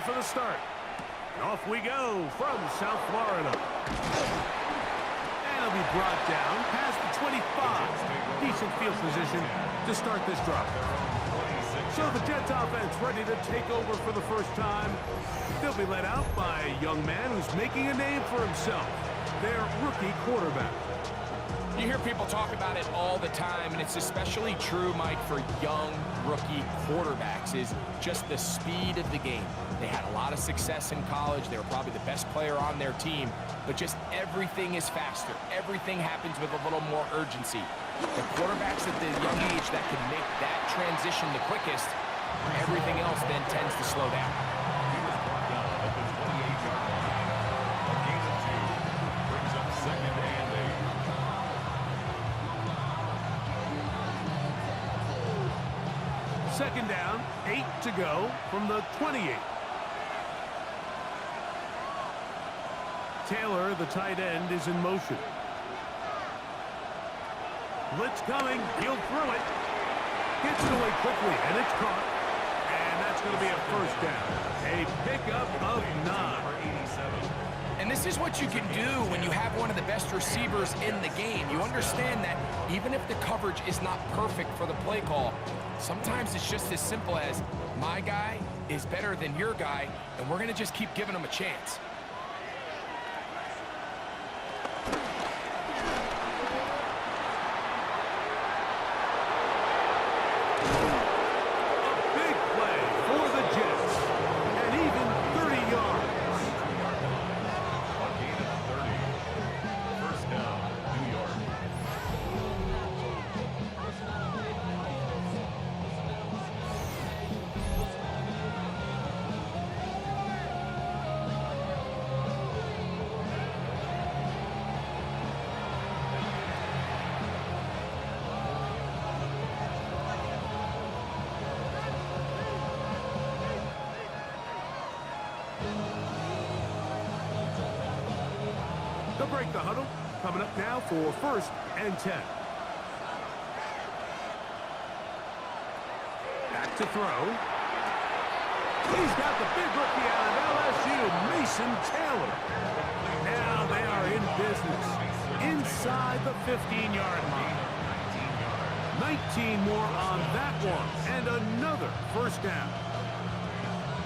for the start. And off we go from South Florida. And he'll be brought down past the 25. Decent field position to start this drive. So the Jets offense ready to take over for the first time. They'll be led out by a young man who's making a name for himself, their rookie quarterback. You hear people talk about it all the time, and it's especially true, Mike, for young rookie quarterbacks, is just the speed of the game. They had a lot of success in college. They were probably the best player on their team, but just everything is faster. Everything happens with a little more urgency. The quarterbacks at the young age that can make that transition the quickest, everything else then tends to slow down. He was brought down at the 28-yard line. A gain of 2 brings up 2nd and 8. Second down, 8 to go from the 28. Taylor, the tight end, is in motion. Blitz coming. He'll throw it. Gets it away quickly, and it's caught. And that's going to be a first down. A pickup of 9. And this is what you can do when you have one of the best receivers in the game. You understand that even if the coverage is not perfect for the play call, sometimes it's just as simple as my guy is better than your guy, and we're going to just keep giving him a chance. They'll break the huddle. Coming up now for 1st and 10. Back to throw. He's got the big rookie out of LSU, Mason Taylor. Now they are in business inside the 15-yard line. 19 more on that one, and another first down.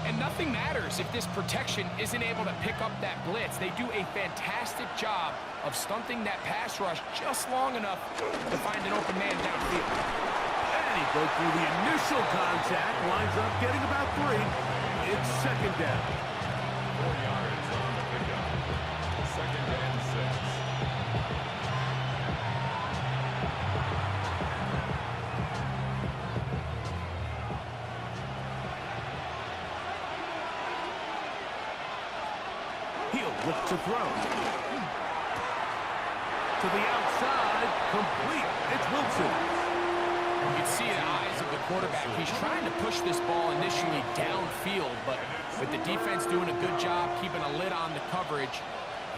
And nothing matters if this protection isn't able to pick up that blitz. They do a fantastic job of stunting that pass rush just long enough to find an open man downfield. And he broke through the initial contact, winds up getting about 3. It's 2nd down. 4 yards on the pickup. 2nd and 6. Look to throw. To the outside, complete. It's Wilson. You can see in the eyes of the quarterback, he's trying to push this ball initially downfield, but with the defense doing a good job keeping a lid on the coverage,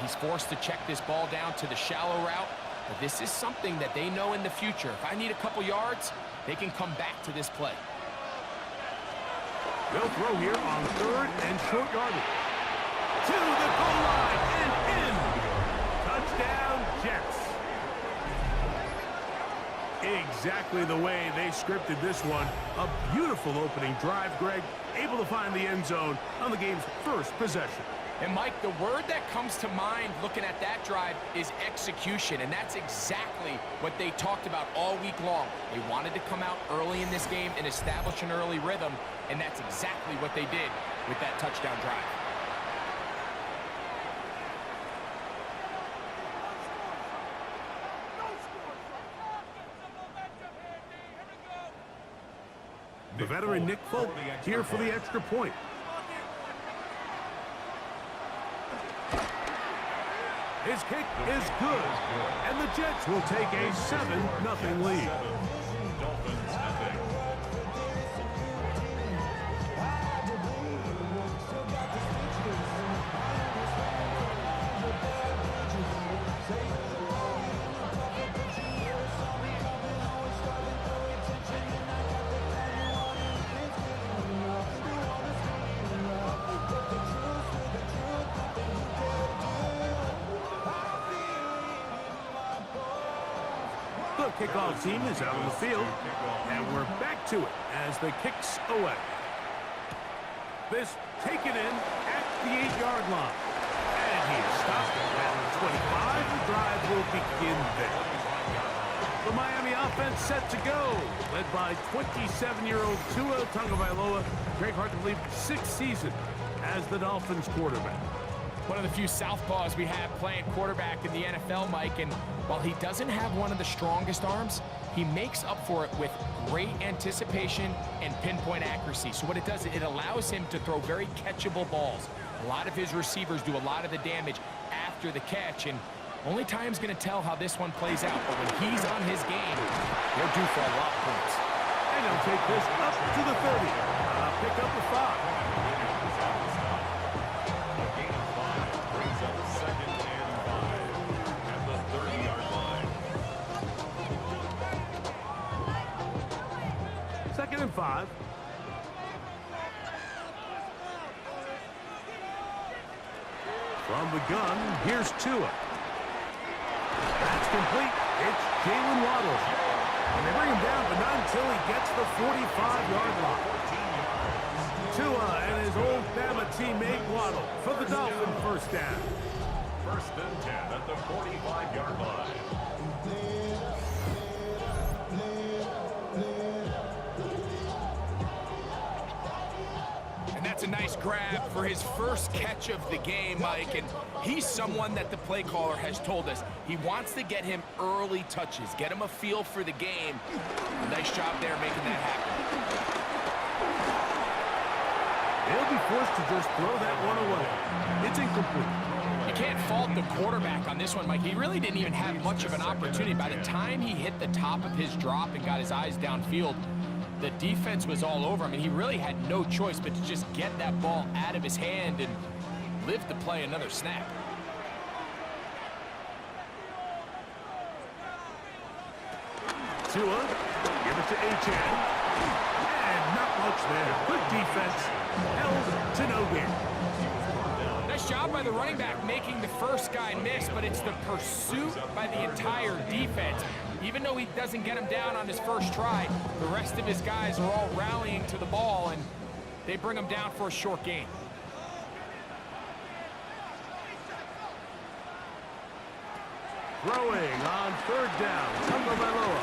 he's forced to check this ball down to the shallow route. But this is something that they know in the future. If I need a couple yards, they can come back to this play. They'll throw here on 3rd and short yardage. To the goal line and in. Touchdown, Jets. Exactly the way they scripted this one. A beautiful opening drive, Greg. Able to find the end zone on the game's first possession. And, Mike, the word that comes to mind looking at that drive is execution, and that's exactly what they talked about all week long. They wanted to come out early in this game and establish an early rhythm, and that's exactly what they did with that touchdown drive. The veteran Nick Folk here for the extra point. His kick is good, and the Jets will take a 7-0 lead. Dolphins, nothing. kickoff team is out on the field, and we're back to it as the kicks away. This taken in at the 8-yard line. And he is stopped at the 25. The drive will begin there. The Miami offense set to go, led by 27-year-old Tua Tagovailoa. Very hard to believe, 6th season as the Dolphins quarterback. One of the few southpaws we have playing quarterback in the NFL, Mike, and while he doesn't have one of the strongest arms, he makes up for it with great anticipation and pinpoint accuracy. So what it does, it allows him to throw very catchable balls. A lot of his receivers do a lot of the damage after the catch, and only time's going to tell how this one plays out. But when he's on his game, they're due for a lot of points. And he'll take this up to the 30. Pick up the 5. Second and 5. From the gun, here's Tua. That's complete. It's Jalen Waddle. And they bring him down, but not until he gets the 45-yard line. Tua and his old Bama teammate Waddle for the Dolphin first down. First and 10 at the 45-yard line. That's a nice grab for his first catch of the game, Mike, and he's someone that the play caller has told us he wants to get him early touches, get him a feel for the game. Nice job there making that happen. He'll be forced to just throw that one away. It's incomplete. You can't fault the quarterback on this one, Mike. He really didn't even have much of an opportunity. By the time he hit the top of his drop and got his eyes downfield, the defense was all over him. I mean, he really had no choice but to just get that ball out of his hand and live to play another snap. Tua, give it to HN. And not much there. Good defense. Held to no gain. Nice job by the running back making the first guy miss, but it's the pursuit by the entire defense. Even though he doesn't get him down on his first try, the rest of his guys are all rallying to the ball, and they bring him down for a short gain. Throwing on third down. Tagovailoa.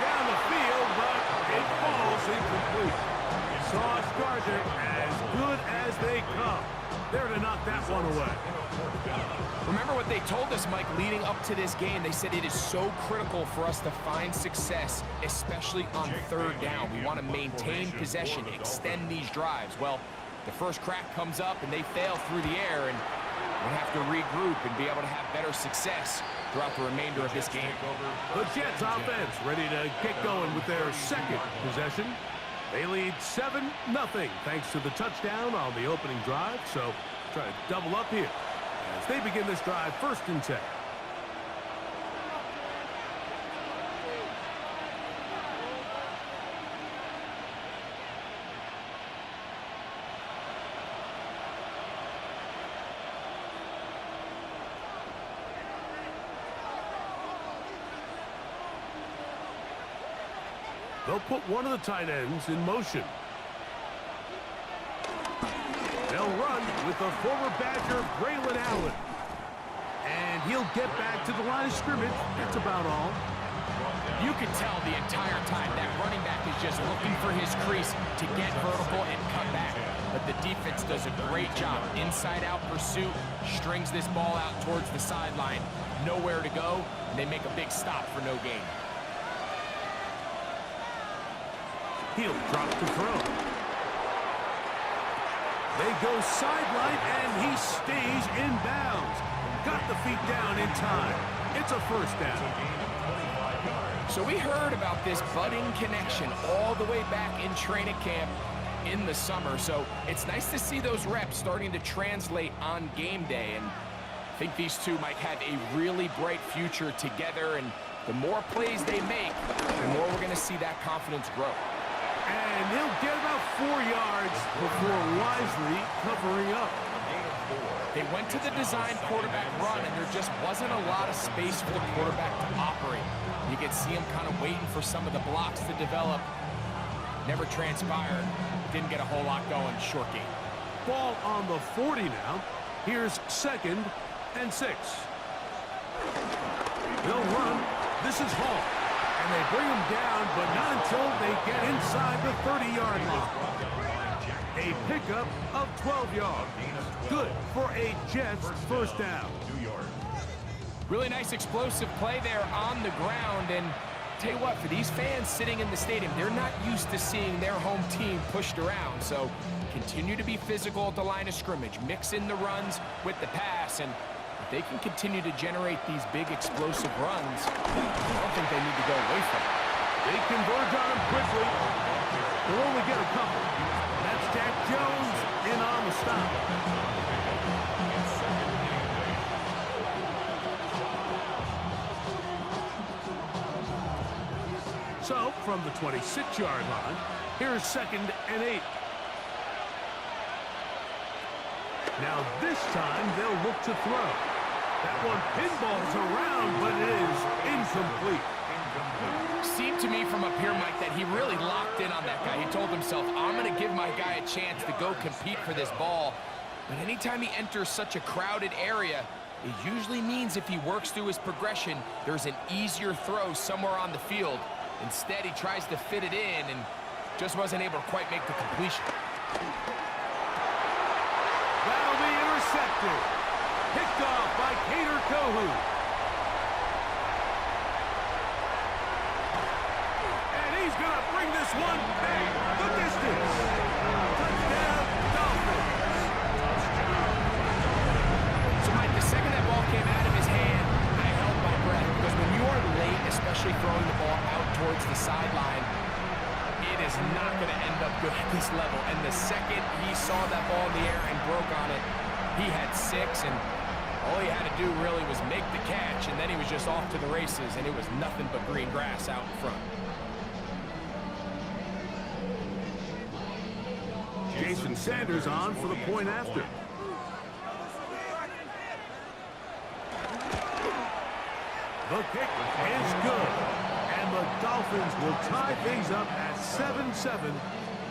Down the field, but it falls incomplete. Sauce Gardner, as good as they come. There to knock that one away. Remember what they told us, Mike, leading up to this game. They said it is so critical for us to find success, especially on third down. We want to maintain possession, extend these drives. Well, the first crack comes up and they fail through the air, and we'll have to regroup and be able to have better success throughout the remainder of this game. The Jets offense ready to get going with their second possession. They lead 7-0 thanks to the touchdown on the opening drive. So try to double up here as they begin this drive first and 10. They'll put one of the tight ends in motion. They'll run with the former Badger, Braylon Allen. And he'll get back to the line of scrimmage. That's about all. You can tell the entire time that running back is just looking for his crease to get vertical and cut back. But the defense does a great job. Inside-out pursuit, strings this ball out towards the sideline. Nowhere to go, and they make a big stop for no gain. He'll drop to throw. They go sideline, and he stays in bounds. Got the feet down in time. It's a first down. So we heard about this budding connection all the way back in training camp in the summer. So it's nice to see those reps starting to translate on game day. And I think these two might have a really bright future together. And the more plays they make, the more we're going to see that confidence grow. And he'll get about 4 yards before wisely covering up. They went to the design quarterback run, and there just wasn't a lot of space for the quarterback to operate. You could see him kind of waiting for some of the blocks to develop. Never transpired. Didn't get a whole lot going. Short game. Ball on the 40 now. Here's 2nd and 6. They'll run. This is Hall. And they bring him down, but not until they get inside the 30-yard line. A pickup of 12 yards. Good for a Jets first down. Really nice explosive play there on the ground. And tell you what, for these fans sitting in the stadium, they're not used to seeing their home team pushed around. So continue to be physical at the line of scrimmage. Mix in the runs with the pass. And if they can continue to generate these big explosive runs, I don't think they need to go away from it. They converge on him quickly. They'll only get a couple. That's Jack Jones in on the stop. So, from the 26-yard line, here's 2nd and 8. Now this time, they'll look to throw. That one pinballs around, but it is incomplete. Seemed to me from up here, Mike, that he really locked in on that guy. He told himself, I'm going to give my guy a chance to go compete for this ball. But anytime he enters such a crowded area, it usually means if he works through his progression, there's an easier throw somewhere on the field. Instead, he tries to fit it in and just wasn't able to quite make the completion. That'll be intercepted. Picked off by Cater Kohu. And he's going to bring this one back the distance. Touchdown, Dolphins. So, Mike, the second that ball came out of his hand, I held my breath. Because when you are late, especially throwing the ball out towards the sideline, it is not going to end up good at this level. And the second he saw that ball in the air and broke on it, he had 6, and all he had to do really was make the catch, and then he was just off to the races, and it was nothing but green grass out in front. Jason Sanders on for the point after. The kick is good. And the Dolphins will tie things up at 7-7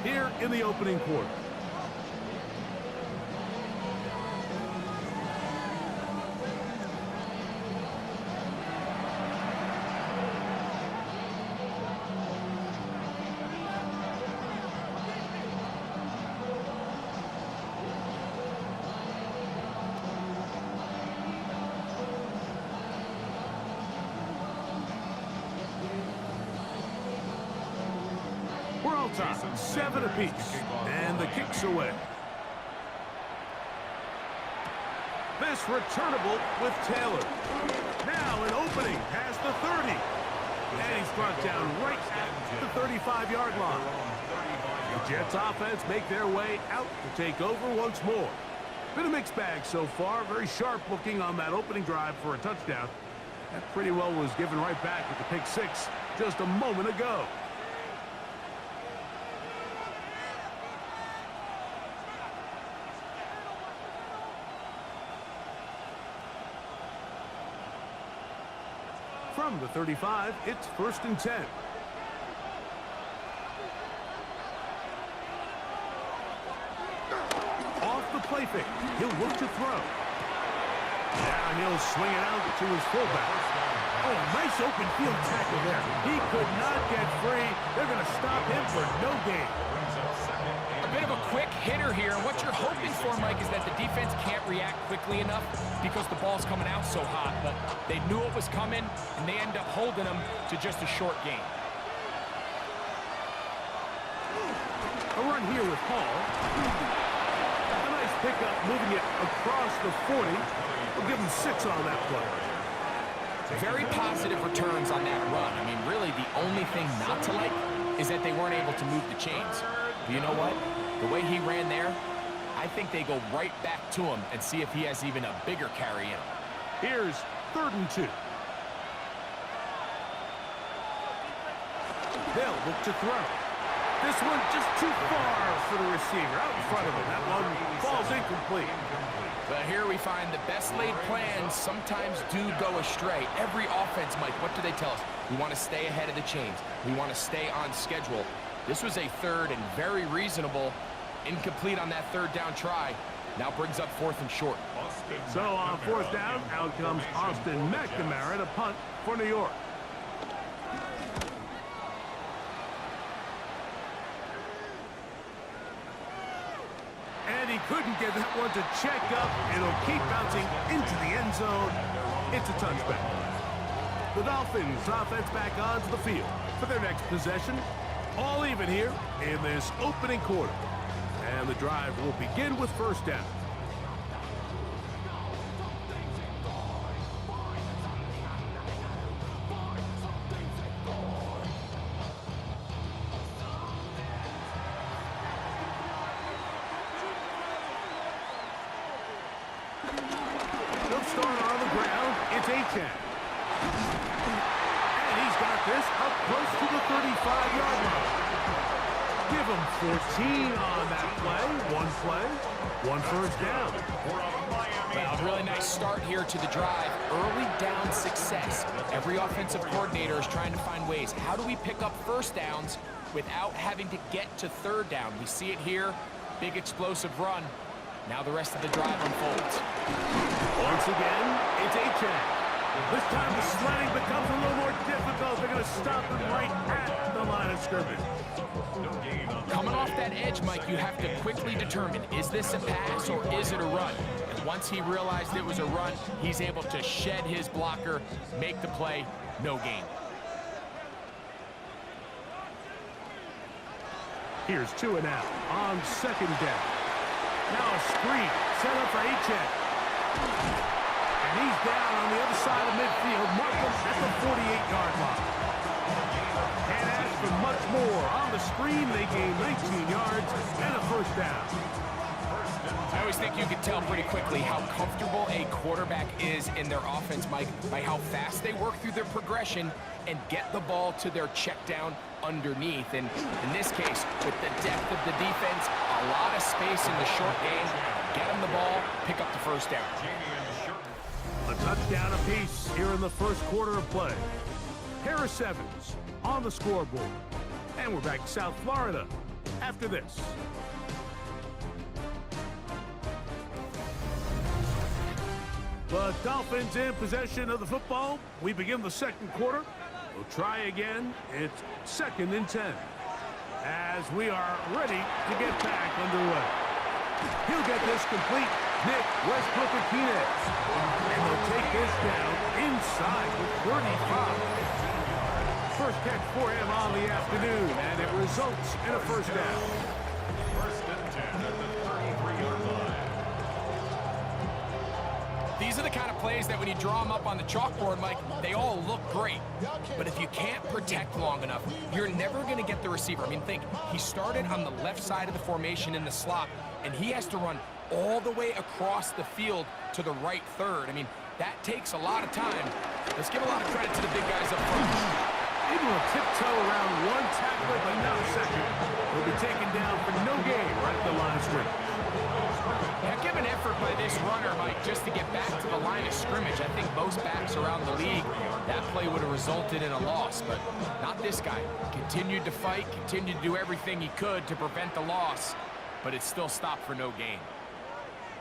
here in the opening quarter. We're all time, 7 apiece, and the kick's away. This returnable with Taylor. Now an opening past the 30. And he's brought down right at the 35-yard line. The Jets offense make their way out to take over once more. Been a mixed bag so far. Very sharp looking on that opening drive for a touchdown. That pretty well was given right back with the pick 6 just a moment ago. From the 35, it's 1st and 10. Off the play fake. He'll look to throw. Now he'll swing it out to his fullback. Oh, nice open field tackle there. He could not get free. They're going to stop him for no gain. A bit of a quick hitter here, and what you're hoping for, Mike, is that the defense can't react quickly enough because the ball's coming out so hot. But they knew it was coming, and they end up holding them to just a short gain. A run here with Hall. A nice pickup, moving it across the 40. We'll give him 6 on that play. Very positive returns on that run. I mean, really, the only thing not to like is that they weren't able to move the chains. But you know what? The way he ran there, I think they go right back to him and see if he has even a bigger carry in him. Here's 3rd and 2. They'll look to throw. This one just too far for the receiver. Out in front of him. That one falls incomplete. But here we find the best laid plans sometimes do go astray. Every offense, Mike, what do they tell us? We want to stay ahead of the chains. We want to stay on schedule. This was a third and very reasonable. Incomplete on that third down try. Now brings up 4th and short. So on 4th down, out comes Austin McNamara to punt for New York. And he couldn't get that one to check up. It'll keep bouncing into the end zone. It's a touchback. The Dolphins offense back onto the field for their next possession. All even here in this opening quarter. And the drive will begin with 1st down. They'll start on the ground. It's Achane. And he's got this up close to the 35-yard line. Give him 14 on that play. One 1st down. Well, really nice start here to the drive. Early down success. Every offensive coordinator is trying to find ways. How do we pick up 1st downs without having to get to 3rd down? We see it here. Big explosive run. Now the rest of the drive unfolds. Once again, it's Achane. This time the sledding becomes a little more difficult. They're going to stop him right at the line of scrimmage. Coming off that edge, Mike, you have to quickly determine, is this a pass or is it a run? And once he realized it was a run, he's able to shed his blocker, make the play, no gain. Here's 2 and out on 2nd down. Now a screen set up for Achane. And he's down on the other side of midfield. Markham at the 48-yard line. Can't ask for much more. On the screen, they gain 19 yards and a 1st down. I always think you can tell pretty quickly how comfortable a quarterback is in their offense, Mike, by how fast they work through their progression and get the ball to their check down underneath. And in this case, with the depth of the defense, a lot of space in the short game, get them the ball, pick up the 1st down. A touchdown apiece here in the 1st quarter of play. Harris Evans on the scoreboard. And we're back to South Florida after this. The Dolphins in possession of the football. We begin the 2nd quarter. We'll try again. It's 2nd and 10. As we are ready to get back underway. He'll get this complete. Nick Westbrook-Martinez. And they'll take this down inside the 35. First catch for him on the afternoon, and it results in a 1st down. 1st and 10 at the 33-yard line. These are the kind of plays that when you draw them up on the chalkboard, Mike, they all look great. But if you can't protect long enough, you're never going to get the receiver. I mean, think, he started on the left side of the formation in the slot, and he has to run all the way across the field to the right 3rd. I mean, that takes a lot of time. Let's give a lot of credit to the big guys up front. Able to tiptoe around one tackler, but not a second. He'll be taken down for no gain right at the line of scrimmage. Yeah, give an effort by this runner, Mike, just to get back to the line of scrimmage. I think most backs around the league, that play would have resulted in a loss, but not this guy. Continued to fight, continued to do everything he could to prevent the loss, but it still stopped for no gain.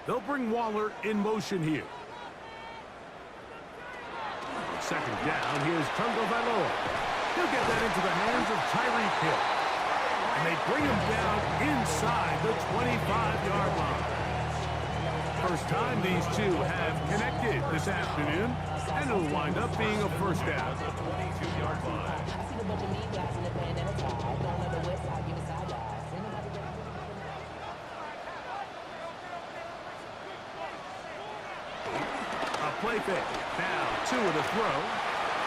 They'll bring Waller in motion here. 2nd down, here's Tungo Valoa. He'll get that into the hands of Tyreek Hill. And they bring him down inside the 25-yard line. First time these two have connected this afternoon, and it'll wind up being a 1st down. 22-yard line. A play fake. Now 2 with a throw.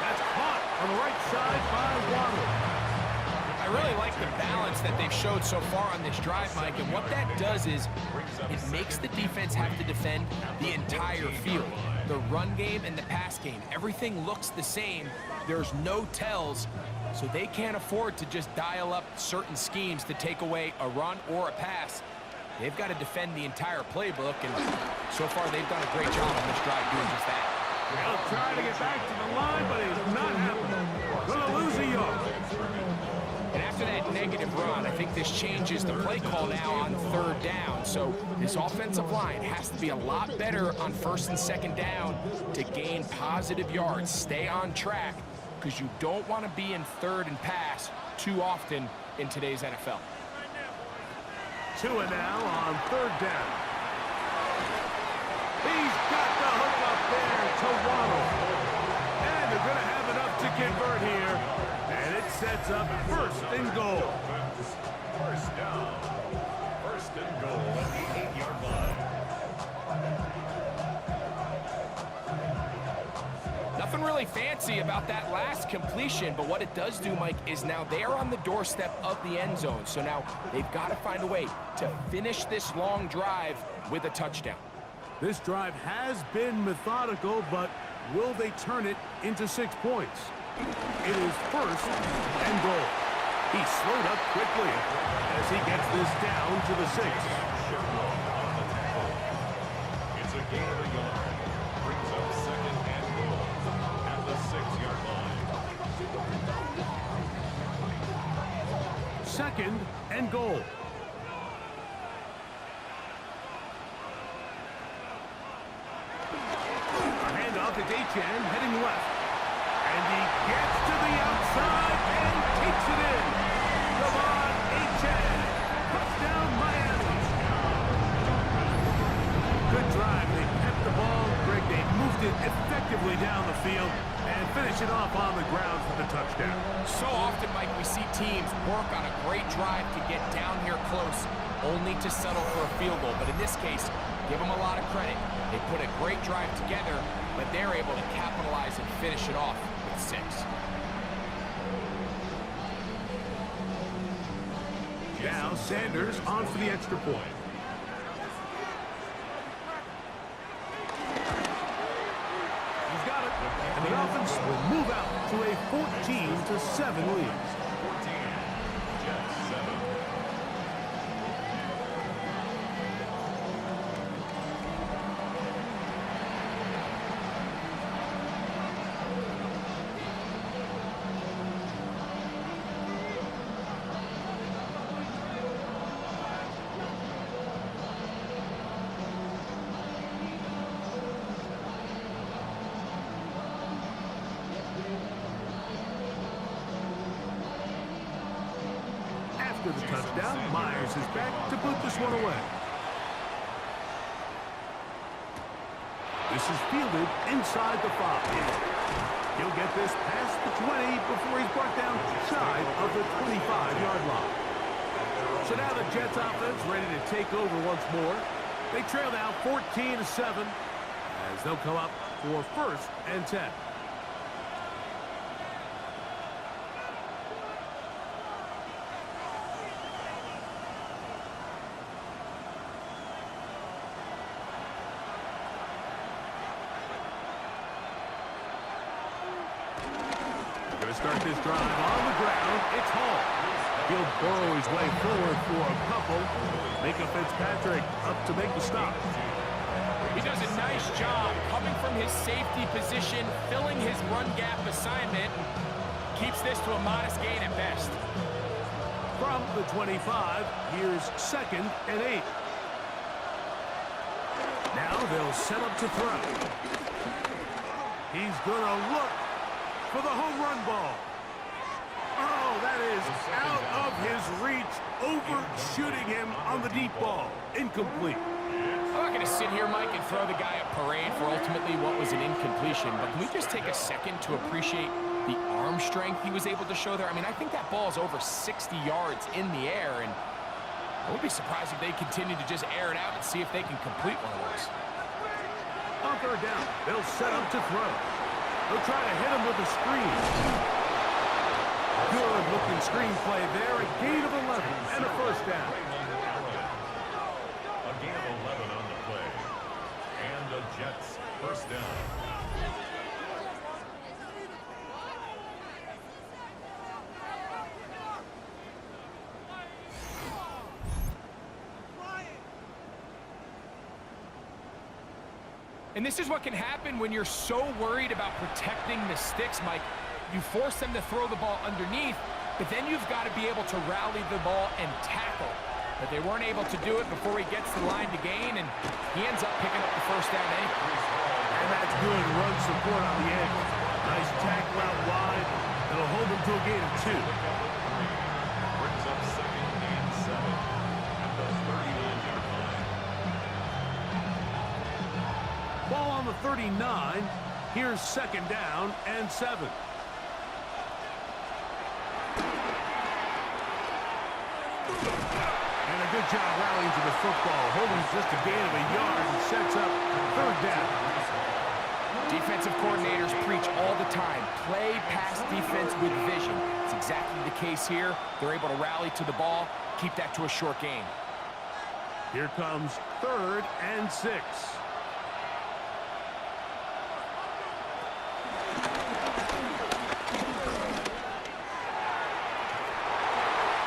That's caught on the right side by Waddle. I really like the balance that they've showed so far on this drive, Mike, and what that does is it makes the defense have to defend the entire field. The run game and the pass game, everything looks the same. There's no tells, so they can't afford to just dial up certain schemes to take away a run or a pass. they've got to defend the entire playbook, and so far they've done a great job on this drive doing just that. They'll try to get back to the line, but it's not happening. Gonna lose a yard. And after that negative run, I think this changes the play call now on third down. So this offensive line has to be a lot better on first and second down to gain positive yards. Stay on track, because you don't want to be in third and pass too often in today's NFL. Tua now on third down. He's got the hook up there to Waddle. And they're going to have enough to convert here. And it sets up first and goal. First down. First and goal at the 8-yard line. Nothing really fancy about that last completion, but what it does do, Mike, is now they are on the doorstep of the end zone. So now they've got to find a way to finish this long drive with a touchdown. This drive has been methodical, but will they turn it into 6 points? It is first and goal. He slowed up quickly as he gets this down to the 6. It's a gain of a yard. Brings up second and goal at the 6-yard line. Second and goal. It's Etienne heading left. And he gets to the outside and takes it in. Come on, Etienne. Touchdown, Miami. Good drive. They kept the ball. Greg, they moved it effectively down the field and finish it off on the ground for the touchdown. So often, Mike, we see teams work on a great drive to get down here close, only to settle for a field goal. But in this case, give them a lot of credit. They put a great drive together, but they're able to capitalize and finish it off with 6. Now Sanders on for the extra point. He's got it. And the Dolphins will move out to a 14-7 lead. 14, Jets 7. After the touchdown, Myers is back to put this one away. This is fielded inside the 5. He'll get this past the 20 before he's brought down shy of the 25-yard line. So now the Jets offense ready to take over once more. They trail now 14-7 as they'll come up for first and 10. Start this drive on the ground. It's Hall. He'll burrow his way forward for a couple. Micah Fitzpatrick up to make the stop. He does a nice job coming from his safety position, filling his run gap assignment, keeps this to a modest gain at best. From the 25, here's second and 8. Now they'll set up to throw. He's going to look for the home run ball. Oh, that is out of his reach, overshooting him on the deep ball. Incomplete. I'm not going to sit here, Mike, and throw the guy a parade for ultimately what was an incompletion, but can we just take a second to appreciate the arm strength he was able to show there? I mean, I think that ball is over 60 yards in the air, and I would be surprised if they continue to just air it out and see if they can complete one of those. On third down, they'll set up to throw. They'll try to hit him with a screen. Good-looking screen play there. A gain of 11 and a first down. A gain of 11 on the play. And the Jets first down. And this is what can happen when you're so worried about protecting the sticks, Mike. You force them to throw the ball underneath, but then you've got to be able to rally the ball and tackle. But they weren't able to do it before he gets the line to gain, and he ends up picking up the first down anyway. And that's good run support on the edge. Nice tackle out wide. It'll hold them to a gain of 2. Brings up 2nd and 7 at the 39-yard line. Ball on the 39. Here's 2nd down and 7. And a good job rallying to the football. Holding just a gain of a yard and sets up 3rd down. Defensive coordinators preach all the time, play pass defense with vision. It's exactly the case here. They're able to rally to the ball, keep that to a short gain. Here comes 3rd and 6.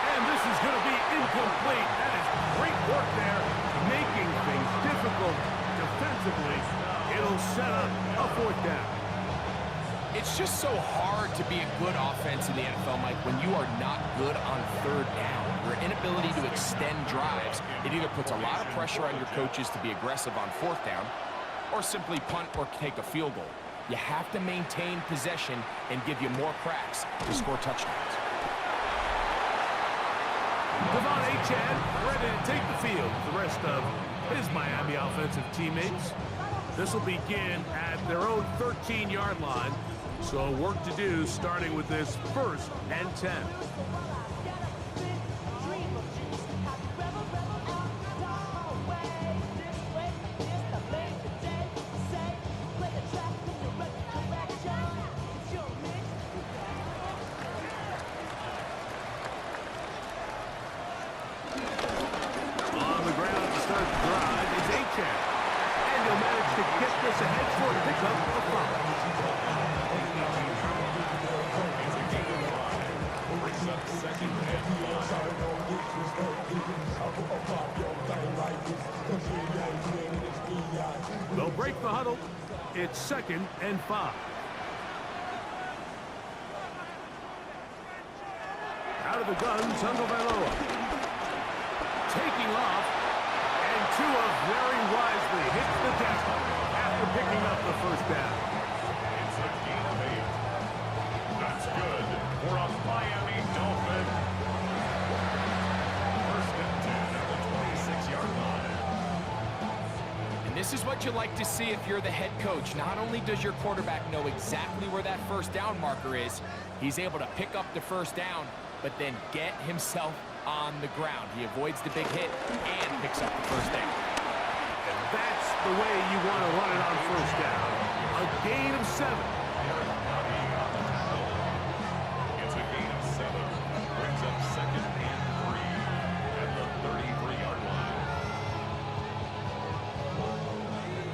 And this is going to be incomplete. That is great work there, making things difficult defensively. It'll set up a 4th down. It's just so hard to be a good offense in the NFL, Mike, when you are not good on 3rd down. Your inability to extend drives, it either puts a lot of pressure on your coaches to be aggressive on 4th down or simply punt or take a field goal. You have to maintain possession and give you more cracks to score touchdowns. Devon Achane ready to take the field with the rest of his Miami offensive teammates. This will begin at their own 13-yard line. So work to do starting with this 1st and 10. On the ground to start the drive is Achane. And he'll manage to get this ahead for a pickup of 5. Brings up 2nd and 5. They'll break the huddle. It's 2nd and 5. Out of the gun, Tagovailoa. Taking off, and Tua very wisely hits the deck after picking up the 1st down. It's a gain of 8. That's good for a Miami Dolphin. 1st and 10 at the 26-yard line. And this is what you like to see if you're the head coach. Not only does your quarterback know exactly where that 1st down marker is, he's able to pick up the 1st down, but then get himself on the ground. He avoids the big hit and picks up the 1st down. And that's the way you want to run it on 1st down. A gain of 7. It's a gain of 7. Brings up 2nd and 3 at the 33-yard line.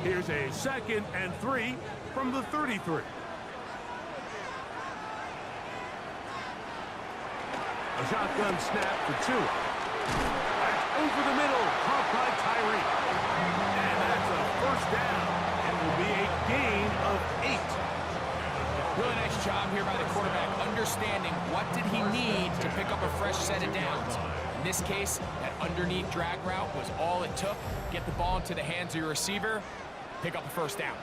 Here's a 2nd and 3 from the 33. A shotgun snap for 2. That's over the middle, caught by Tyree. And that's a 1st down. It will be a gain of 8. Really nice job here by the quarterback, understanding what did he need to pick up a fresh set of downs. In this case, that underneath drag route was all it took. Get the ball into the hands of your receiver, pick up a 1st down.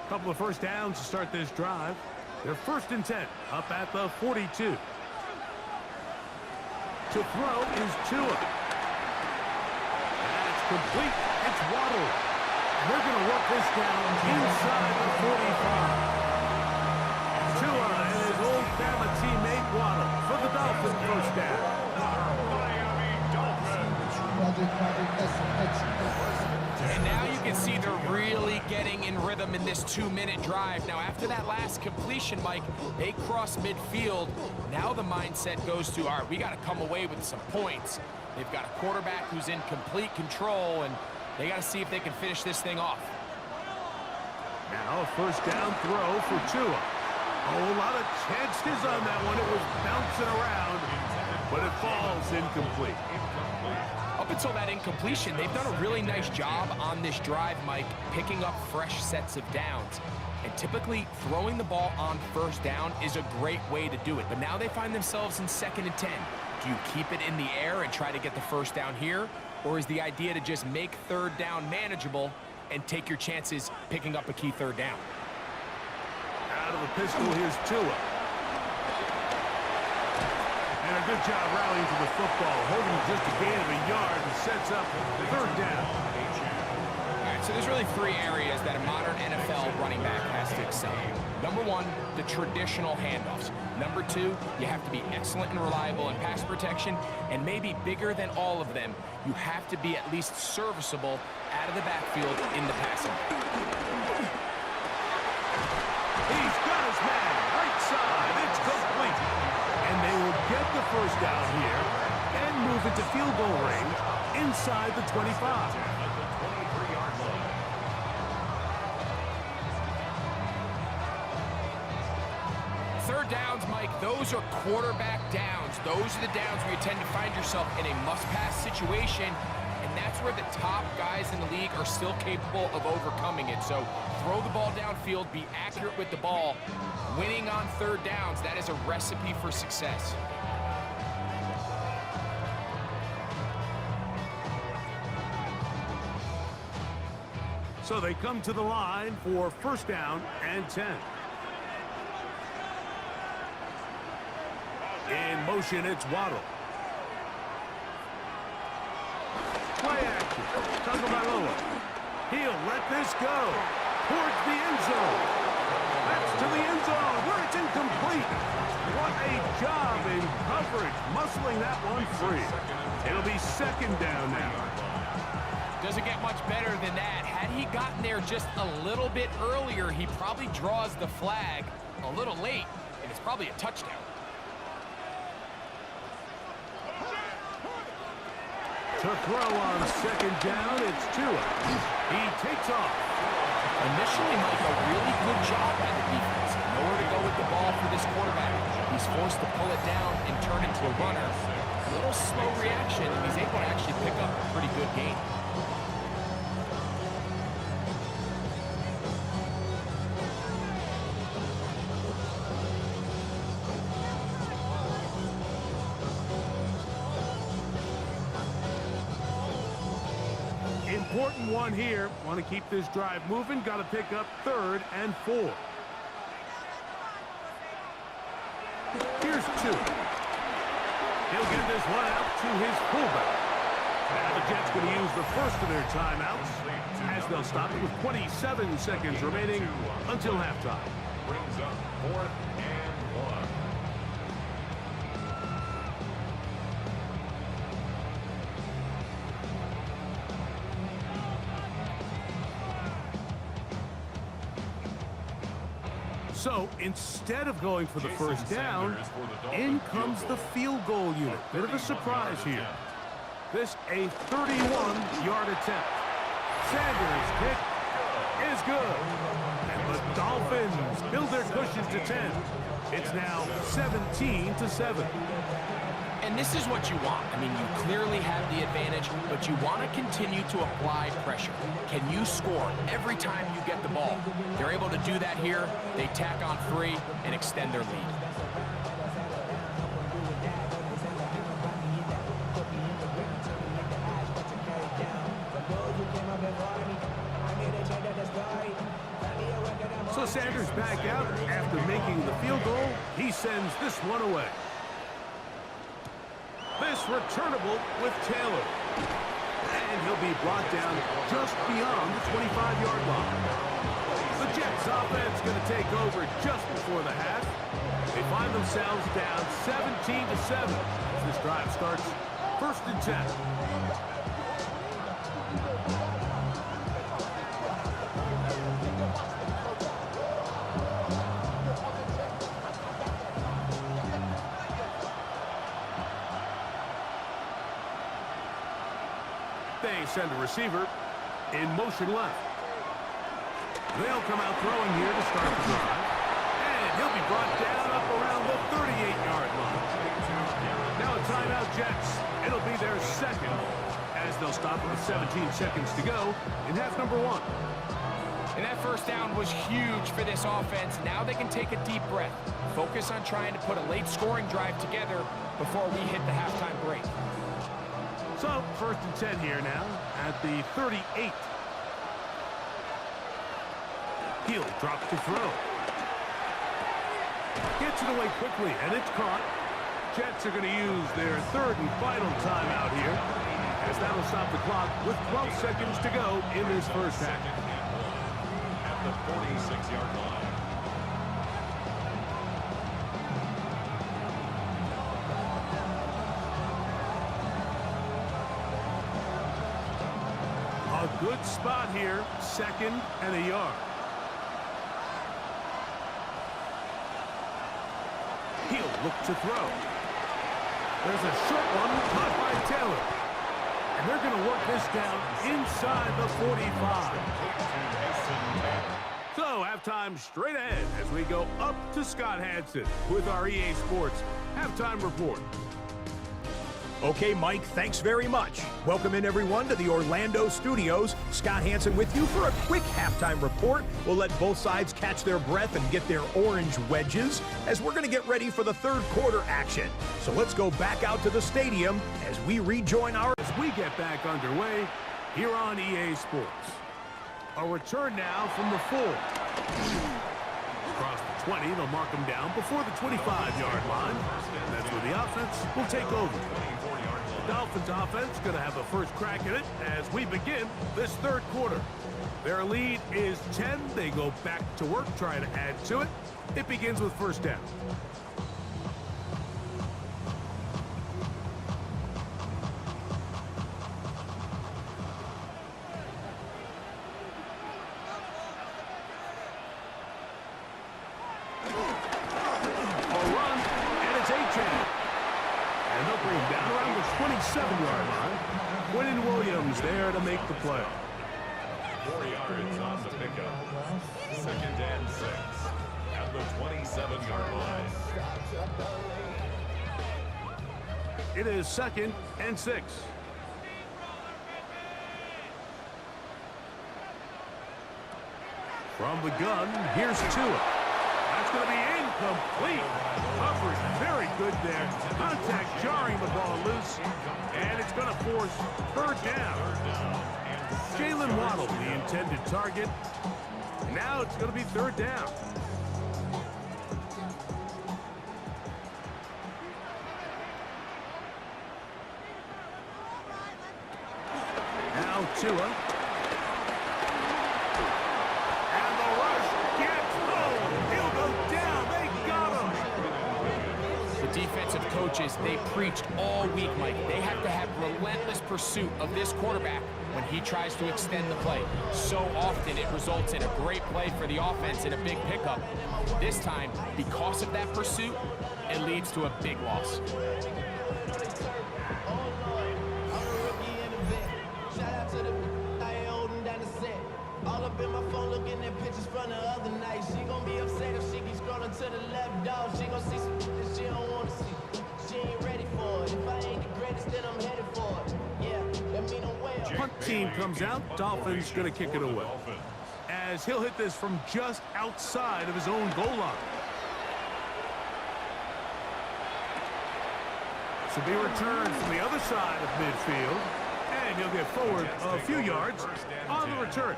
Couple of 1st downs to start this drive. They're 1st and 10, up at the 42. To throw is Tua. That's complete. It's Waddle. They're going to work this down inside the 45. Tua and his old Bama teammate Waddle for the Dolphins 1st down. Miami Dolphins. And now you can see they're really getting in rhythm in this 2-minute drive. Now, after that last completion, Mike, they cross midfield. Now the mindset goes to, all right, we got to come away with some points. They've got a quarterback who's in complete control, and they got to see if they can finish this thing off. Now a 1st down throw for Tua. A whole lot of chances on that one. It was bouncing around. but it falls incomplete. Up until that incompletion, they've done a really nice job on this drive, Mike, picking up fresh sets of downs. And typically, throwing the ball on first down is a great way to do it. But now they find themselves in 2nd and 10. Do you keep it in the air and try to get the first down here? Or is the idea to just make 3rd down manageable and take your chances picking up a key 3rd down? Out of the pistol, here's Tua. And a good job rallying to the football, holding just a gain of a yard and sets up 3rd down. All right, so there's really 3 areas that a modern NFL running back has to excel. Number 1, the traditional handoffs. Number 2, you have to be excellent and reliable in pass protection. And maybe bigger than all of them, you have to be at least serviceable out of the backfield in the passing game. He's got his man, right side, it's complete. And they will get the first down here and move into field goal range inside the 25. Third downs, Mike, those are quarterback downs. Those are the downs where you tend to find yourself in a must-pass situation, and that's where the top guys in the league are still capable of overcoming it. So throw the ball downfield, be accurate with the ball. Winning on third downs, that is a recipe for success. So they come to the line for first down and 10. In motion, it's Waddle. Play action. Tagovailoa. He'll let this go towards the end zone. That's to the end zone where it's incomplete. What a job in coverage, muscling that one free. It'll be second down now. Doesn't get much better than that. Had he gotten there just a little bit earlier, he probably draws the flag a little late, and it's probably a touchdown. To throw on second down, it's Tua. He takes off. Initially, Mike, a really good job by the defense. Nowhere to go with the ball for this quarterback. He's forced to pull it down and turn into a runner. A little slow reaction, and he's able to actually pick up a pretty good gain. Important one here. Want to keep this drive moving. Got to pick up 3rd and 4. Here's 2. He'll get this one out to his fullback. Now the Jets going to use the first of their timeouts as they'll stop it with 27 seconds remaining until halftime. Brings up 4th and 1. So instead of going for the first down, in comes the field goal unit. Bit of a surprise here. This a 31-yard attempt. Sanders' kick is good. And the Dolphins build their cushions to 10. It's now 17-7. And this is what you want. I mean, you clearly have the advantage, but you want to continue to apply pressure. Can you score every time you get the ball? They're able to do that here. They tack on 3 and extend their lead. So Sanders back out after making the field goal. He sends this one away. This returnable with Taylor. And he'll be brought down just beyond the 25-yard line. The Jets offense going to take over just before the half. They find themselves down 17-7 as this drive starts 1st and 10. They send a receiver in motion left. They'll come out throwing here to start the drive. And he'll be brought down up around the 38-yard line. Now a timeout, Jets. It'll be their second as they'll stop with 17 seconds to go in half number 1. And that first down was huge for this offense. Now they can take a deep breath. Focus on trying to put a late scoring drive together before we hit the halftime break. So, 1st and 10 here now at the 38. He'll drop to throw. Gets it away quickly, and it's caught. Jets are going to use their 3rd and final timeout here, as that'll stop the clock with 12 seconds to go in this first half. At the 46-yard line. A good spot here, 2nd and a yard. He'll look to throw. There's a short one caught by Taylor. And they're going to work this down inside the 45. So, halftime straight ahead as we go up to Scott Hansen with our EA Sports Halftime Report. Okay, Mike, thanks very much. Welcome in, everyone, to the Orlando studios. Scott Hansen with you for a quick halftime report. We'll let both sides catch their breath and get their orange wedges as we're going to get ready for the 3rd quarter action. So let's go back out to the stadium as we rejoin our... As we get back underway here on EA Sports. A return now from the 4. Across the 20, they'll mark them down before the 25-yard line. That's where the offense will take over. The Dolphins offense going to have a first crack at it as we begin this 3rd quarter. Their lead is 10. They go back to work, trying to add to it. It begins with 1st down. Down around the 27-yard line. Quentin Williams there to make the play. 4 yards on the pickup. 2nd and 6 at the 27-yard line. It is 2nd and 6. From the gun, here's Tua. That's going to be incomplete. Coverage very good there. Contact jarring the ball loose. And it's going to force 3rd down. Jalen Waddle, the intended target. Now it's going to be 3rd down. Now Tua. Defensive coaches, they preached all week, Mike. They have to have relentless pursuit of this quarterback when he tries to extend the play. So often it results in a great play for the offense and a big pickup. This time, because of that pursuit, it leads to a big loss. All up in my phone looking at pictures from the other night. She gon' be upset if she keeps scrolling to the left, dog. She gon' see some that she don't wanna see. She ain't ready for it. If I ain't the greatest, then I'm headed for it. Yeah, that mean I'm way up. Punt team comes out. Dolphins gonna kick it away. As he'll hit this from just outside of his own goal line. This will be returned from the other side of midfield. And he'll get forward a few yards on the return.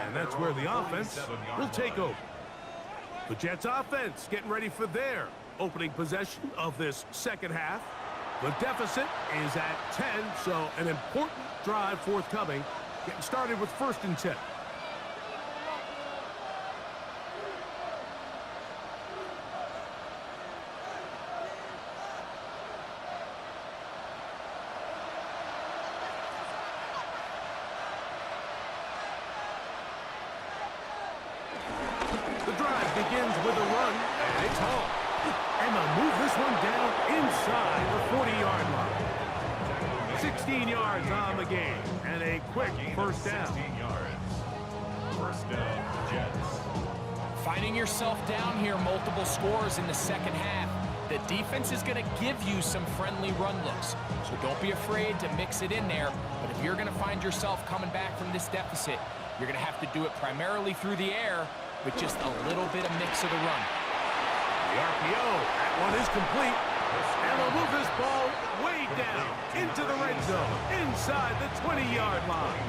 And that's where the offense will take over. The Jets offense getting ready for their opening possession of this 2nd half. The deficit is at 10, so an important drive forthcoming. Getting started with 1st and 10. Begins with a run, and it's all. And they'll move this one down inside the 40-yard line. 16 yards on the game, and a quick 1st down. 16 yards. 1st down, Jets. Finding yourself down here multiple scores in the 2nd half. the defense is going to give you some friendly run looks. So don't be afraid to mix it in there. But if you're going to find yourself coming back from this deficit, you're going to have to do it primarily through the air with just a little bit of mix of the run. The RPO, that one is complete. And they'll move this ball way down into the red zone, inside the 20-yard line.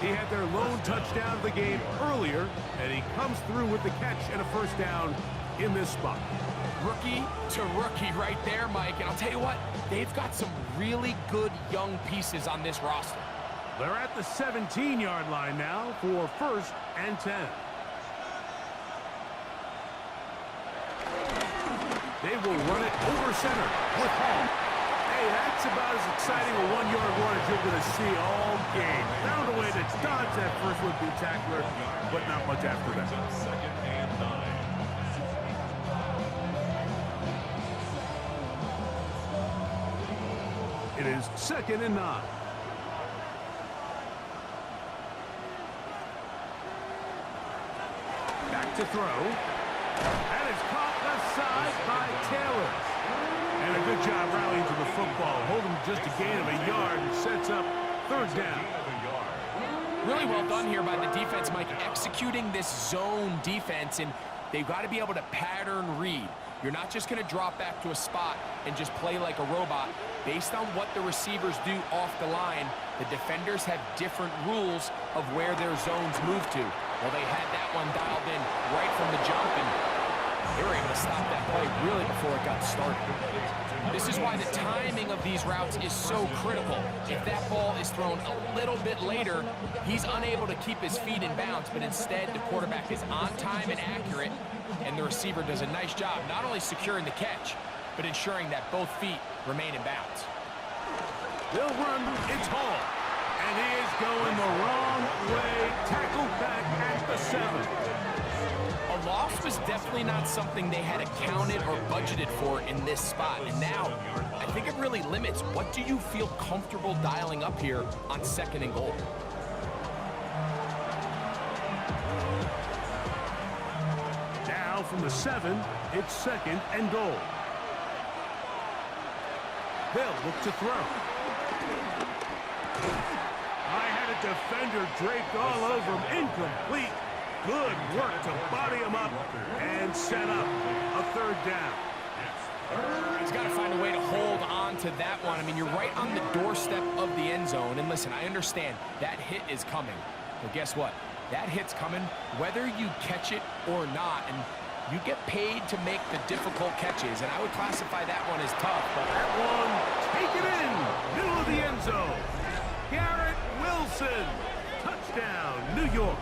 He had their lone touchdown of the game earlier, and he comes through with the catch and a first down in this spot. Rookie to rookie right there, Mike. And I'll tell you what, they've got some really good young pieces on this roster. They're at the 17-yard line now for 1st and 10. They will run it over center with Hall. Hey, that's about as exciting a one-yard run as you're going to see all game. Found a way to dodge that first would-be tackler, but not much after that. 2nd and 9. It is 2nd and 9. Back to throw. And it's caught left side by Taylor. And a good job rallying to the football. Holding just a gain of a yard and sets up 3rd down. Really well done here by the defense, Mike, executing this zone defense, and they've got to be able to pattern read. You're not just going to drop back to a spot and just play like a robot. Based on what the receivers do off the line, the defenders have different rules of where their zones move to. Well, they had that one dialed in right from the jump, and they were able to stop that play really before it got started. This is why the timing of these routes is so critical. If that ball is thrown a little bit later, he's unable to keep his feet in bounds, but instead the quarterback is on time and accurate, and the receiver does a nice job not only securing the catch, but ensuring that both feet remain in bounds. They'll run, it's Hall. And he is going the wrong way. Tackled back at the 7. A loss was definitely not something they had accounted or budgeted for in this spot. And now, I think it really limits what do you feel comfortable dialing up here on 2nd and goal. Now from the 7, it's 2nd and goal. They'll look to throw. I had a defender draped all over him. Incomplete. Good work to body him up and set up a 3rd down. He's got to find a way to hold on to that one. I mean, you're right on the doorstep of the end zone. And listen, I understand that hit is coming. But guess what? That hit's coming whether you catch it or not. And you get paid to make the difficult catches. And I would classify that one as tough. But that one, take it in. Middle of the end zone. Garrett Wilson. Touchdown, New York.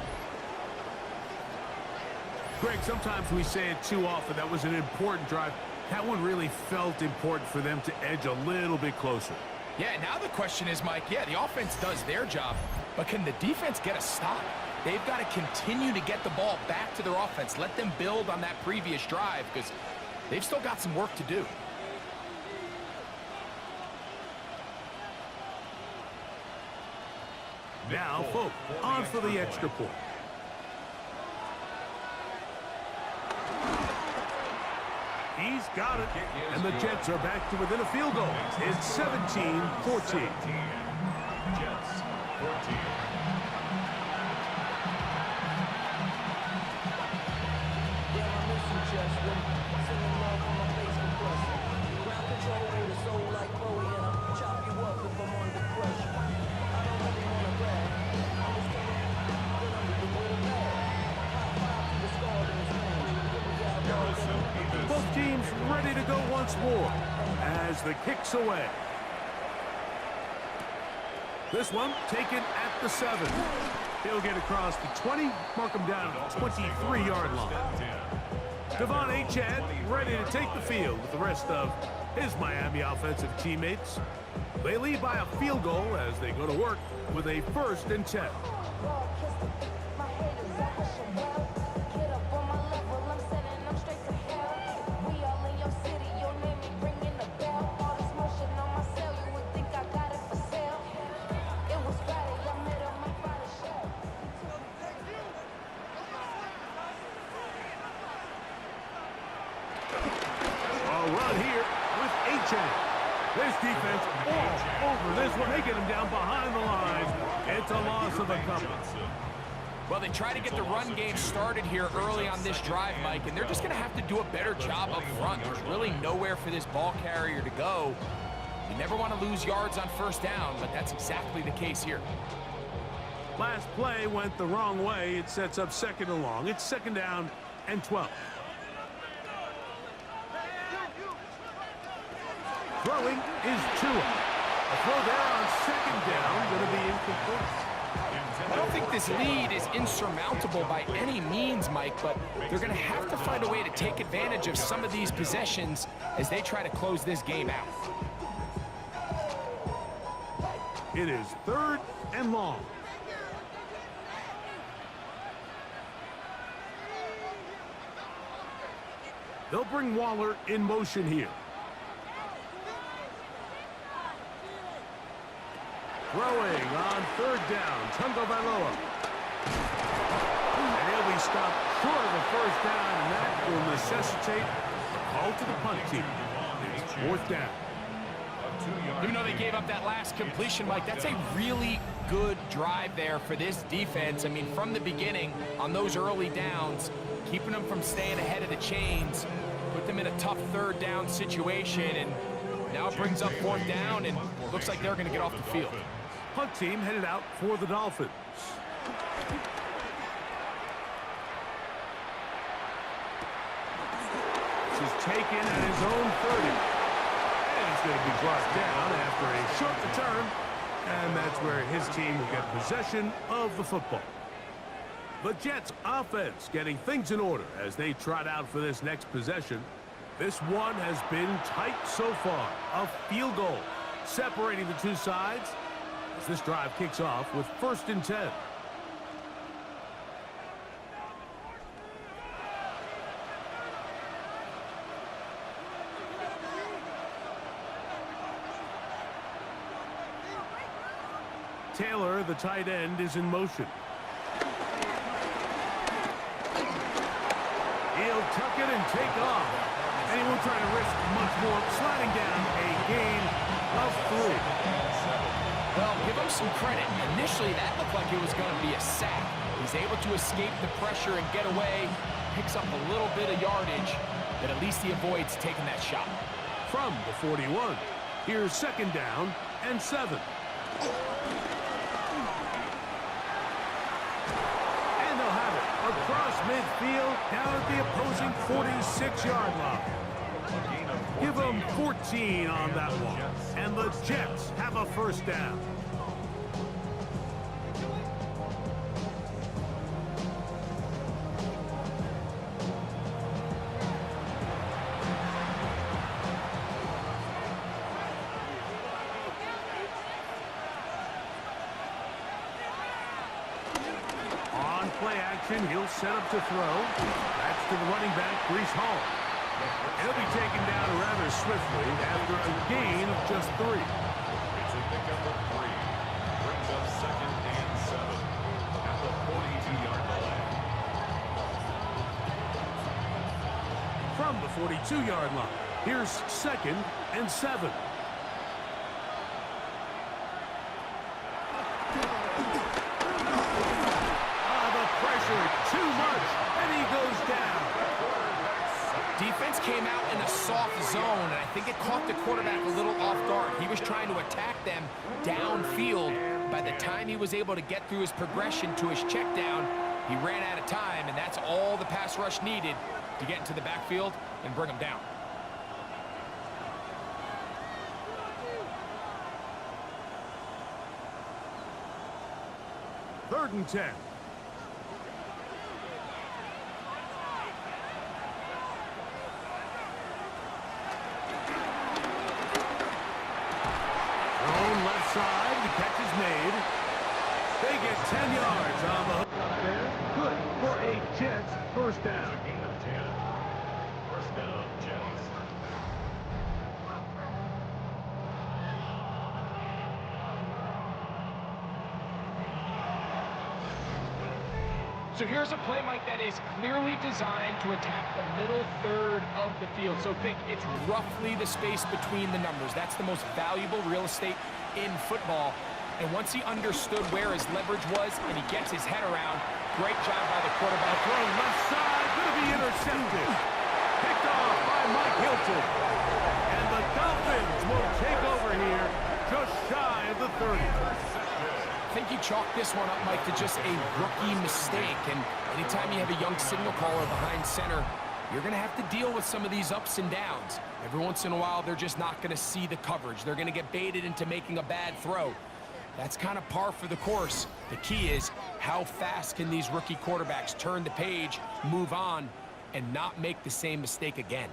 Greg, sometimes we say it too often. That was an important drive. That one really felt important for them to edge a little bit closer. Yeah, now the question is, Mike, yeah, the offense does their job, but can the defense get a stop? They've got to continue to get the ball back to their offense. Let them build on that previous drive because they've still got some work to do. Now, Folk, on for the extra point. He's got it, and the Jets are back to within a field goal. It's 17-14. Jets, 14. Both teams ready to go once more as the kick's away. This one taken at the 7. He'll get across the 20, mark him down at the 23-yard line. Devon Achad ready to take the field with the rest of his Miami offensive teammates. They lead by a field goal as they go to work with a 1st and 10. this one. They get him down behind the line. It's a loss of a couple. Well, they try to get the run game started here early on this drive, Mike, and they're just going to have to do a better job up front. There's really nowhere for this ball carrier to go. You never want to lose yards on first down, but that's exactly the case here. Last play went the wrong way. It sets up second and long. It's second down and 12. Throwing is Tua. A throw there on second down, going to be incomplete. I don't think this lead is insurmountable by any means, Mike, but they're going to have to find a way to take advantage of some of these possessions as they try to close this game out. It is third and long. They'll bring Waller in motion here. Throwing on third down, Tungo Vailoa. And he'll be stopped short of the first down, and that will necessitate a call to the punt team. It's fourth down. Even though they gave up that last completion, Mike, that's a really good drive there for this defense. I mean, from the beginning, on those early downs, keeping them from staying ahead of the chains, put them in a tough third down situation, and now it brings up fourth down, and looks like they're going to get off the field. Punt team headed out for the Dolphins. This is taken at his own 30. And he's going to be brought down after a short return. And that's where his team will get possession of the football. The Jets offense getting things in order as they trot out for this next possession. This one has been tight so far. A field goal separating the two sides as this drive kicks off with 1st and 10. Taylor, the tight end, is in motion. He'll tuck it and take off. And he won't try to risk much more. Sliding down a gain of 3. Well, give him some credit. Initially, that looked like it was going to be a sack. He's able to escape the pressure and get away. Picks up a little bit of yardage, but at least he avoids taking that shot. From the 41, here's second down and 7. And they'll have it across midfield down at the opposing 46-yard line. Give them 14 on that one. And the Jets have a first down. On play action, he'll set up to throw. That's to the running back, Breece Hall. He'll be taken down rather swiftly after a gain of just 3. It's a pickup of 3. Brings up 2nd and 7 at the 42-yard line. From the 42-yard line, here's 2nd and 7. The pressure, too much, and he goes down. Defense came out in a soft zone, and I think it caught the quarterback a little off guard. He was trying to attack them downfield. By the time he was able to get through his progression to his check down, he ran out of time, and that's all the pass rush needed to get into the backfield and bring him down. Third and 10. Side, the catch is made. They get 10 yards on the hook up there. Good for a Jets first down. Gain of 10. First down, Jets. So here's a play, Mike, that is clearly designed to attack the middle third of the field. So think it's Roughly the space between the numbers. That's the most valuable real estate in football. And once he understood where his leverage was and he gets his head around, great job by the quarterback. Throw left side, going to be intercepted. Picked off by Mike Hilton. And the Dolphins will take over here just shy of the 30. I think you chalk this one up, Mike, to just a rookie mistake. And anytime you have a young signal caller behind center, you're going to have to deal with some of these ups and downs. Every once in a while, they're just not going to see the coverage. They're going to get baited into making a bad throw. That's kind of par for the course. The key is how fast can these rookie quarterbacks turn the page, move on, and not make the same mistake again.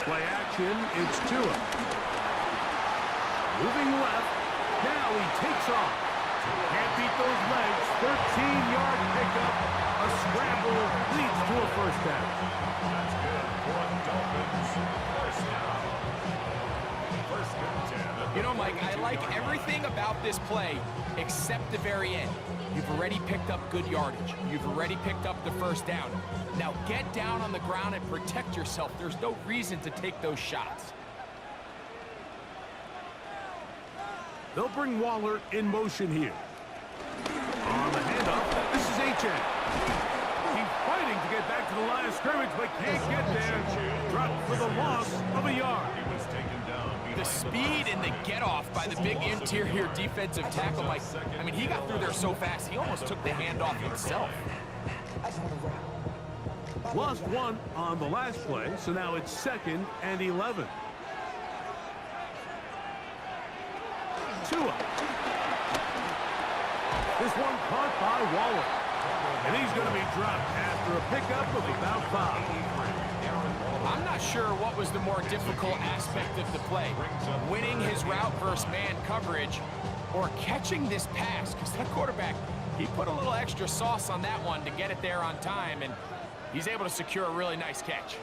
Play action, it's Tua. Moving left, now he takes off. Can't beat those legs, 13-yard pickup. A scramble leads to a first down. That's good for the Dolphins. First down. First and 10. You know, Mike, I like everything about this play except the very end. You've already picked up good yardage. You've already picked up the first down. Now get down on the ground and protect yourself. There's no reason to take those shots. They'll bring Waller in motion here. On the handoff, this is H.A. He's fighting to get back to the line of scrimmage, but can't get there. Dropped for the loss of a yard. He was taken down. The speed and the get-off by the big interior defensive tackle, Mike. I mean, he got through there so fast, he almost took the handoff himself. Lost one on the last play, so now it's 2nd and 11. Tua. This one caught by Waller. And he's going to be dropped after a pickup of about 5. I'm not sure what was the more difficult aspect of the play, winning his route versus man coverage or catching this pass, because that quarterback, he put a little extra sauce on that one to get it there on time, and he's able to secure a really nice catch.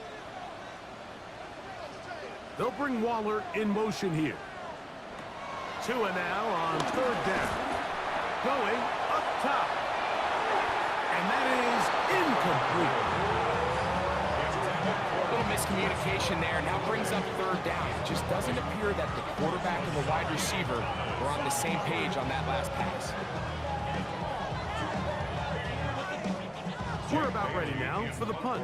They'll bring Waller in motion here. Tua now on 3rd down. Going up top. And that is incomplete. A little miscommunication there. Now brings up 3rd down. It just doesn't appear that the quarterback and the wide receiver were on the same page on that last pass. We're about ready now for the punt,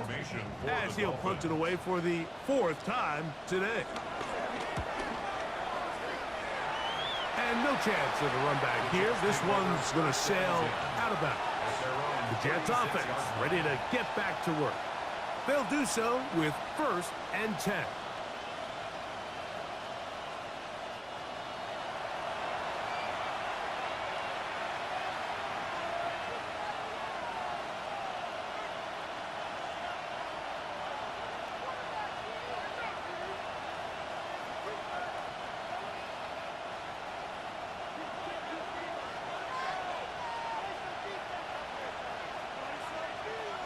as he'll punt it away for the 4th time today. And no chance of a run back here. This one's going to sail out of bounds. The Jets offense ready to get back to work. They'll do so with 1st and 10.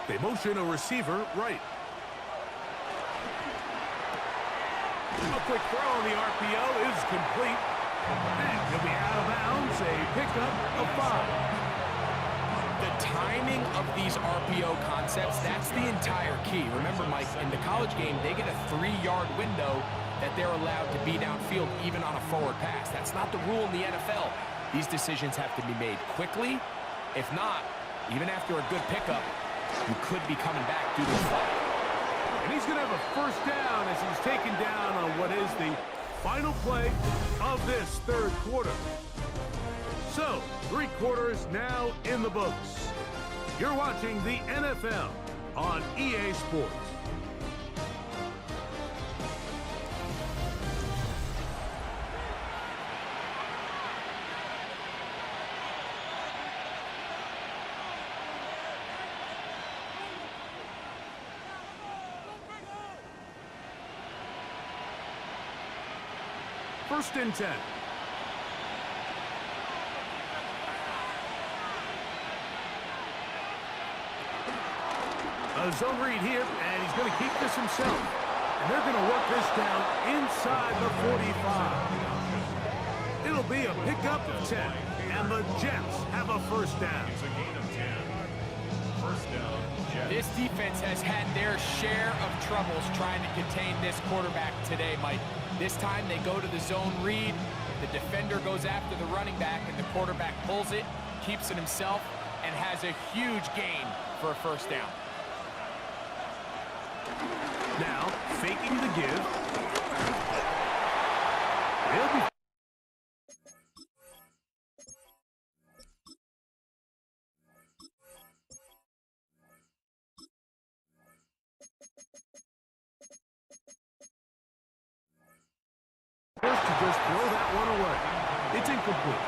They motion a receiver right. A quick throw on the RPO is complete. And he'll be out of bounds, a pickup of 5. The timing of these RPO concepts, that's the entire key. Remember, Mike, in the college game, they get a 3-yard window that they're allowed to be downfield even on a forward pass. That's not the rule in the NFL. These decisions have to be made quickly. If not, even after a good pickup, you could be coming back due to a flag. And he's going to have a first down as he's taken down on what is the final play of this 3rd quarter. So, 3 quarters now in the books. You're watching the NFL on EA Sports. First and 10. A zone read here, and he's going to keep this himself. And they're going to work this down inside the 45. It'll be a pickup of 10, and the Jets have a first down. It's a gain of 10. First down, Jets. This defense has had their share of troubles trying to contain this quarterback today, Mike. This time they go to the zone read. The defender goes after the running back, and the quarterback pulls it, keeps it himself, and has a huge gain for a first down. Now, faking the give. He'll be... First to just throw that one away. It's incomplete.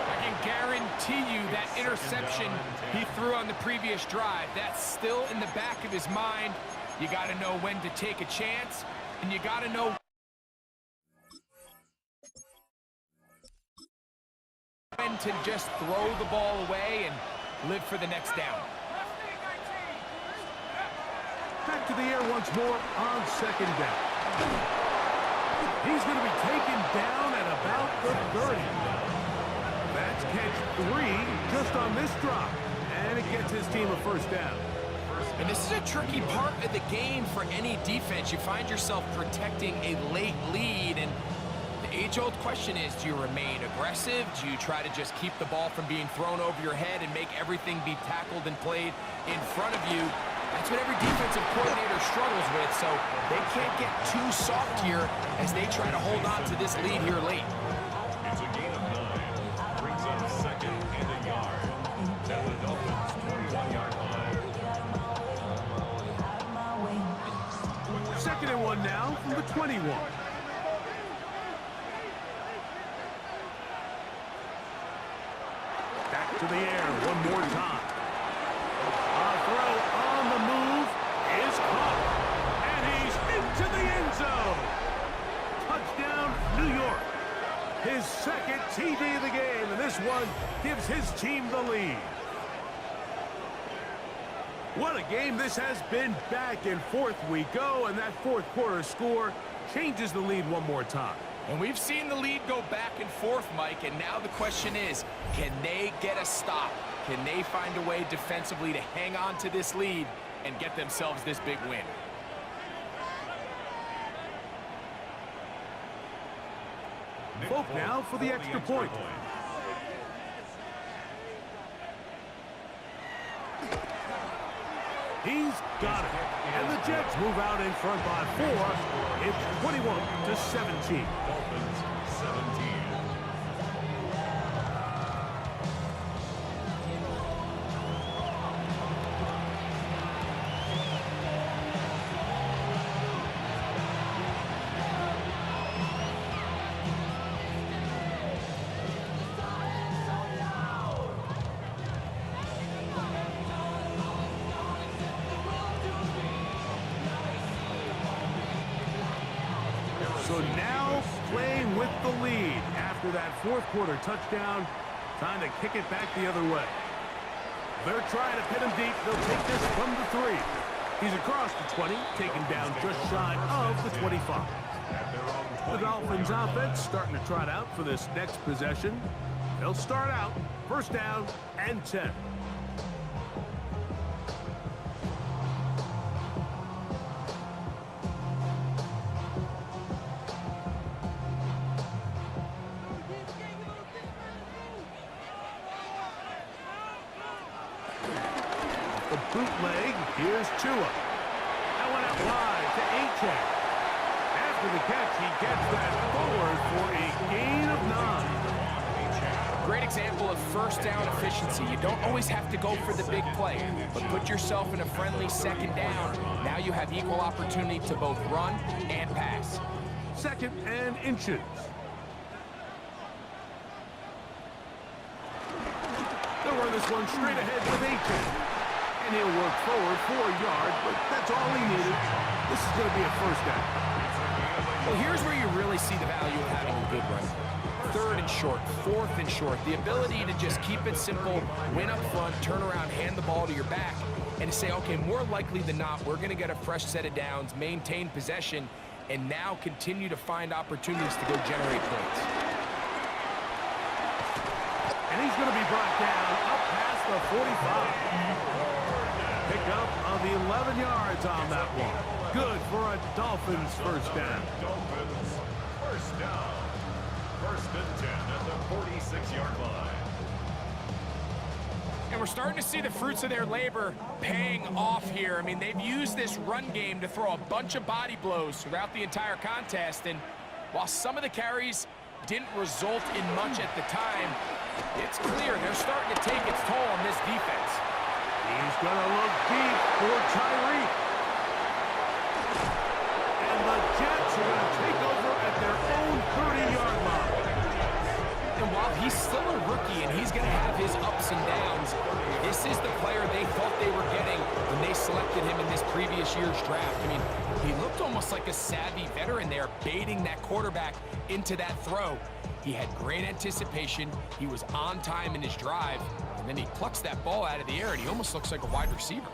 I can guarantee you that interception he threw on the previous drive, that's still in the back of his mind. You got to know when to take a chance, and you got to know when to just throw the ball away and live for the next down. Back to the air once more on second down. He's going to be taken down at about the 30. That's catch 3 just on this drop, and it gets his team a first down. And this is a tricky part of the game for any defense. You find yourself protecting a late lead, and the age-old question is, do you remain aggressive? Do you try to just keep the ball from being thrown over your head and make everything be tackled and played in front of you? That's what every defensive coordinator struggles with, so they can't get too soft here as they try to hold on to this lead here late. It's a gain of 9. Brings up second and a yard. At the Dolphins' 21-yard line. Second and 1 now from the 21. Back to the air one more time. A throw on the move is caught. And he's into the end zone. Touchdown, New York. His second TD of the game, and this one gives his team the lead. What a game this has been. Back and forth we go, and that fourth quarter score changes the lead one more time. And we've seen the lead go back and forth, Mike, and now the question is, can they get a stop? Can they find a way defensively to hang on to this lead and get themselves this big win? Folk now for the extra point. He's got it. And the Jets move out in front by 4. It's 21-17. Dolphins 17. So now playing with the lead after that fourth quarter touchdown, trying to kick it back the other way. They're trying to pin him deep. They'll take this from the 3. He's across the 20, taken down just shy of the 25. The Dolphins offense starting to trot out for this next possession. They'll start out first down and 10. The bootleg, here's Tua. That one out wide to Achane. After the catch, he gets that forward for a gain of 9. Great example of first down efficiency. You don't always have to go for the big play, but put yourself in a friendly second down. Now you have equal opportunity to both run and pass. Second and inches. They'll run this one straight ahead with Achane. And he'll work forward for a yard, but that's all he needed. This is going to be a first down. Well, here's where you really see the value of having a good run. 3rd and short, 4th and short. The ability to just keep it simple, win up front, turn around, hand the ball to your back, and to say, okay, more likely than not, we're going to get a fresh set of downs, maintain possession, and now continue to find opportunities to go generate points. And he's going to be brought down up past the 45. Pick up of the 11 yards on that one. Good for a Dolphins first down. Dolphins first down. 1st and 10 at the 46-yard line. And we're starting to see the fruits of their labor paying off here. I mean, they've used this run game to throw a bunch of body blows throughout the entire contest. And while some of the carries didn't result in much at the time, it's clear they're starting to take its toll on this defense. He's going to look deep for Tyreek. And the Jets are going to take over at their own 30-yard line. And while he's still a rookie and he's going to have his ups and downs, this is the player they thought they were getting when they selected him in this previous year's draft. I mean, he looked almost like a savvy veteran there, baiting that quarterback into that throw. He had great anticipation. He was on time in his drive, and then he plucks that ball out of the air, and he almost looks like a wide receiver.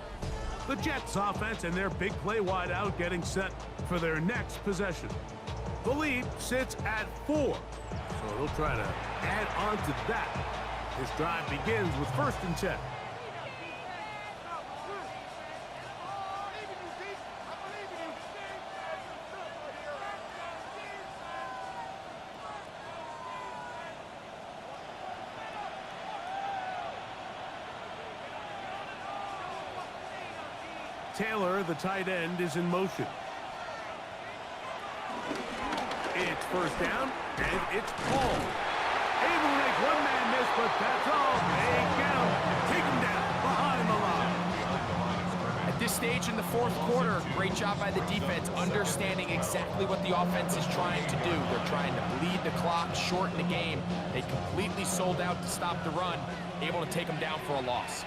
The Jets offense and their big play wideout getting set for their next possession. The lead sits at 4, so they'll try to add on to that. This drive begins with 1st and 10. Taylor, the tight end, is in motion. It's 1st down, and it's Paul. Able to make one man miss, but that's all. They get him. Take him down behind the line. At this stage in the 4th quarter, great job by the defense, understanding exactly what the offense is trying to do. They're trying to bleed the clock, shorten the game. They completely sold out to stop the run, able to take them down for a loss.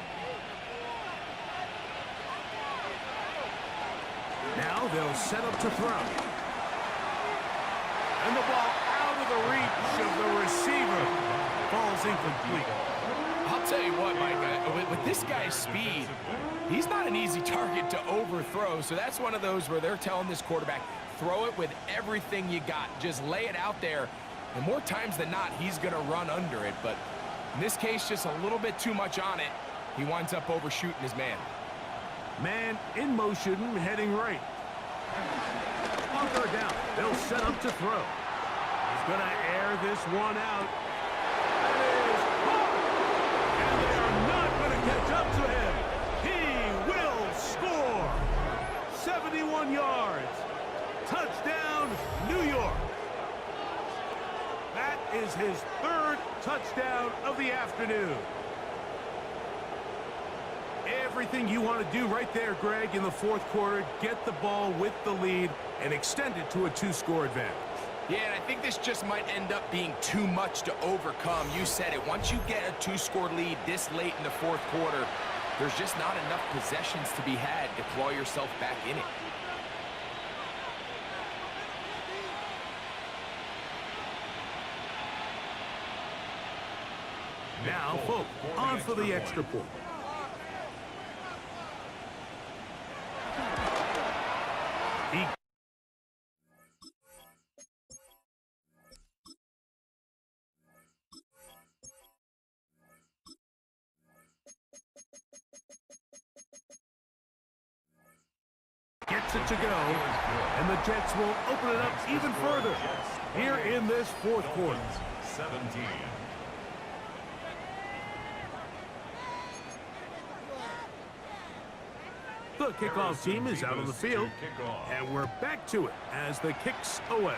Now they'll set up to throw. And the ball out of the reach of the receiver falls incomplete. I'll tell you what, Mike, with this guy's speed, he's not an easy target to overthrow. So that's one of those where they're telling this quarterback, throw it with everything you got. Just lay it out there. And more times than not, he's going to run under it. But in this case, just a little bit too much on it. He winds up overshooting his man. Man in motion, heading right. On 3rd down, they'll set up to throw. He's going to air this one out. That is caught. And they are not going to catch up to him. He will score. 71 yards. Touchdown, New York. That is his 3rd touchdown of the afternoon. Everything you want to do right there, Greg, in the 4th quarter, get the ball with the lead and extend it to a 2-score advantage. Yeah, and I think this just might end up being too much to overcome. You said it. Once you get a 2-score lead this late in the 4th quarter, there's just not enough possessions to be had to claw yourself back in it. Now, Folk, on for the extra point. He gets it to go, and the Jets will open it up even further here in this 4th quarter. 17. The kickoff team is out on the field, and we're back to it as the kicks away.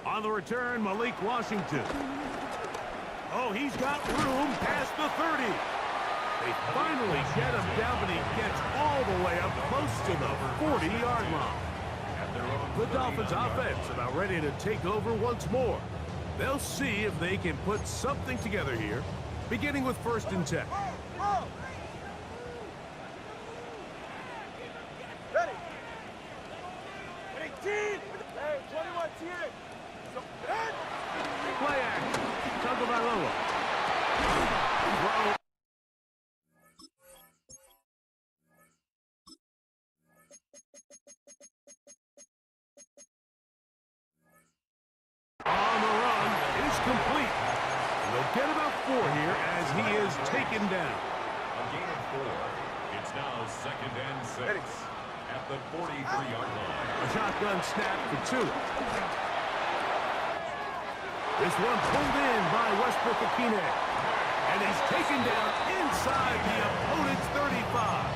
On the return, Malik Washington. Oh, he's got room past the 30. They finally get him down, but he gets all the way up close to the 40-yard line. The Dolphins offense about ready to take over once more. They'll see if they can put something together here, beginning with 1st and 10. Play action. Tagovailoa. Throw. On the run is complete. And they'll get about 4 here as he is taken down. A gain of 4. It's now 2nd and 6 at the 43-yard line. A shotgun snap for 2. This one pulled in by Westbrook Akine. And he's taken down inside the opponent's 35.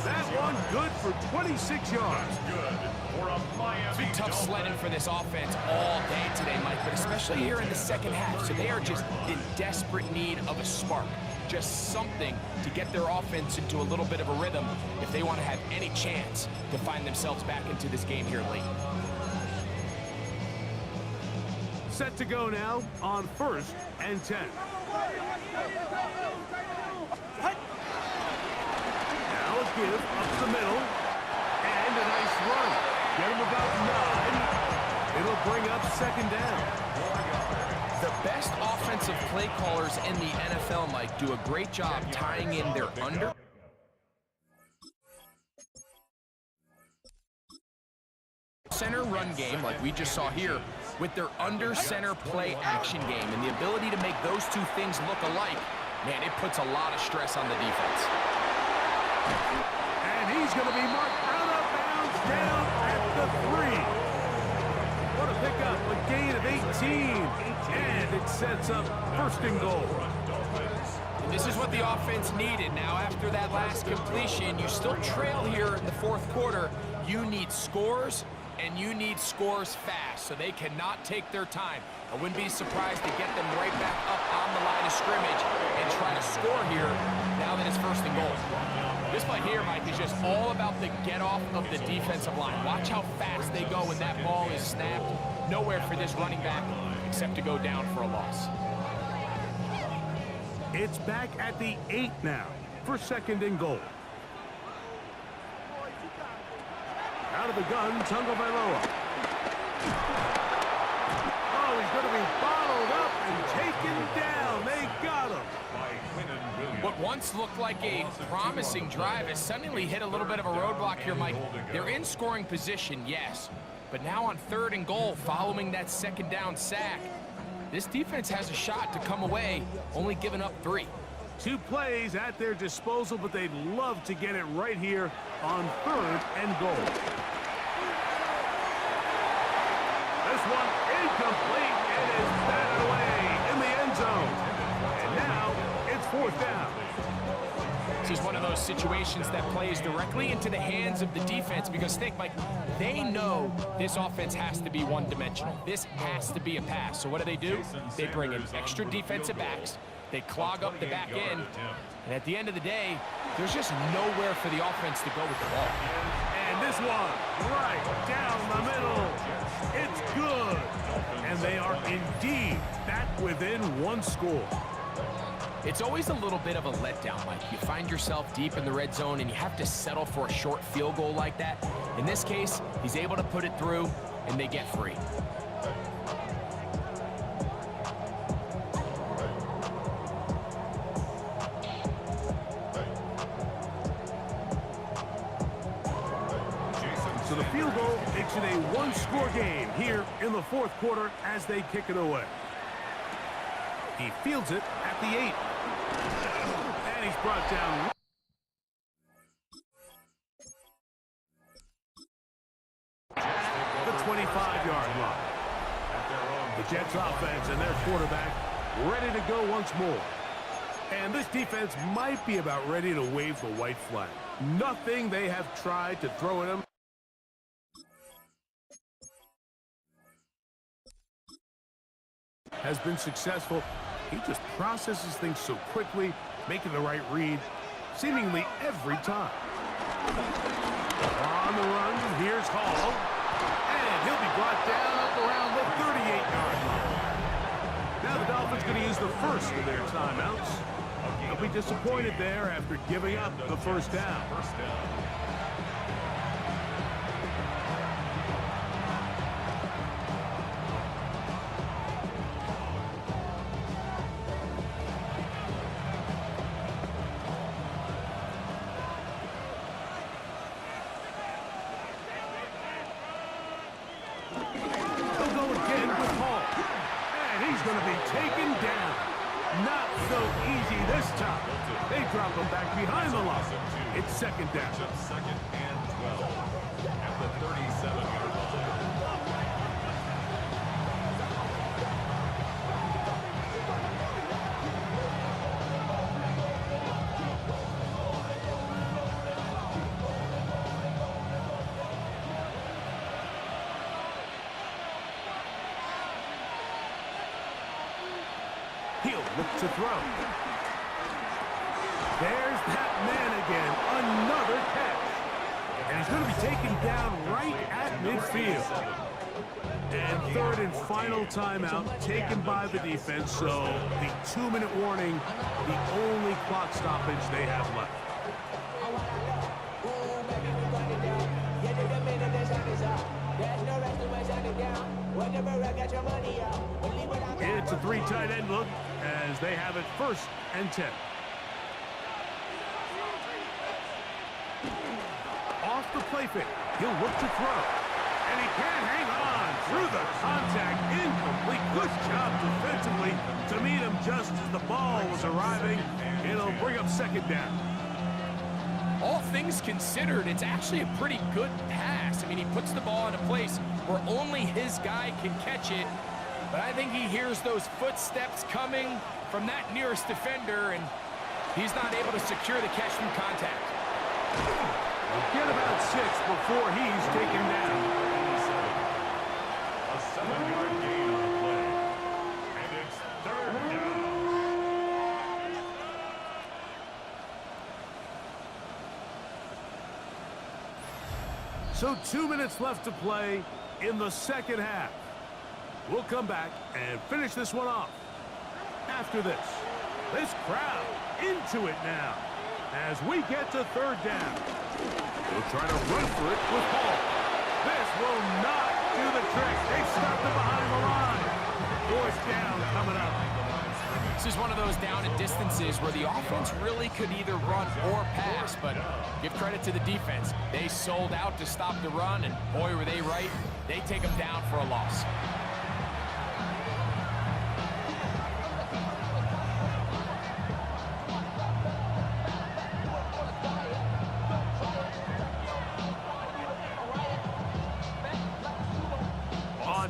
That one good for 26 yards. Good for a Miami It's been tough sledding for this offense all day today, Mike, but especially here in the second half. So they are just in desperate need of a spark, just something to get their offense into a little bit of a rhythm if they want to have any chance to find themselves back into this game here late. Set to go now on 1st and 10. Now a give up the middle. And a nice run. Get him about 9. It'll bring up 2nd down. The best offensive play callers in the NFL, Mike, do a great job tying in their under center run game, like we just saw here, with their under center play action game, and the ability to make those two things look alike, man, it puts a lot of stress on the defense. And he's going to be marked out of bounds down at the 3. What a pickup, a gain of 18. And it sets up 1st and goal. And this is what the offense needed. Now, after that last completion, you still trail here in the 4th quarter. You need scores, and you need scores fast, so they cannot take their time. I wouldn't be surprised to get them right back up on the line of scrimmage and try to score here now that it's 1st and goal. This play here, Mike, is just all about the get-off of the defensive line. Watch how fast they go when that ball is snapped. Nowhere for this running back except to go down for a loss. It's back at the 8 now for 2nd and goal. Out of the gun, Tagovailoa. Oh, he's going to be bottled up and taken down. They got him. What once looked like a promising drive has suddenly hit a little bit of a roadblock here, Mike. They're in scoring position, yes. But now on 3rd and goal, following that 2nd down sack, this defense has a shot to come away, only giving up 3. 2 plays at their disposal, but they'd love to get it right here on 3rd and goal. This one incomplete. It is batted away in the end zone. And now it's 4th down. This is one of those situations that plays directly into the hands of the defense because think, Mike, they know this offense has to be one-dimensional. This has to be a pass. So what do? They bring in extra defensive backs. They clog up the back end. And at the end of the day, there's just nowhere for the offense to go with the ball. And this one right down the middle. It's good. And they are indeed back within 1 score. It's always a little bit of a letdown, Mike. You find yourself deep in the red zone and you have to settle for a short field goal like that. In this case, he's able to put it through and they get free. So the field goal makes it a 1-score game here in the 4th quarter as they kick it away. He fields it at the 8. And he's brought down. At the 25-yard line. The Jets offense and their quarterback ready to go once more. And this defense might be about ready to wave the white flag. Nothing they have tried to throw at him has been successful. He just processes things so quickly, making the right read seemingly every time. On the run, here's Hall. And he'll be brought down up around the 38-yard line. Now the Dolphins going to use the first of their timeouts. They'll be disappointed there after giving up the 1st down. end with Hall. And he's going to be taken down. Not so easy this time. They drop him back behind the line. It's second down. Second and 12 at the 37-yard line. He'll look to throw. There's that man again. Another catch. And he's going to be taken down right at midfield. And third and final timeout taken by the defense. So the 2-minute warning, the only clock stoppage they have left. It's a 3 tight end look as they have it 1st and 10. Off the play fake. He'll look to throw. And he can't hang on through the contact. Incomplete. Good job defensively to meet him just as the ball was arriving. It'll bring up second down. All things considered, it's actually a pretty good pass. I mean, he puts the ball in a place where only his guy can catch it. But I think he hears those footsteps coming from that nearest defender, and he's not able to secure the catch from contact. We'll get about 6 before he's taken down. A 7-yard gain on the play. And it's third down. So 2 minutes left to play in the second half. We'll come back and finish this one off. After this crowd into it now as we get to third down. He'll try to run for it with Hall. This will not do the trick. They stopped it behind the line. 4th down coming up. This is one of those down and distances where the offense really could either run or pass, but give credit to the defense. They sold out to stop the run, and boy, were they right. They take them down for a loss.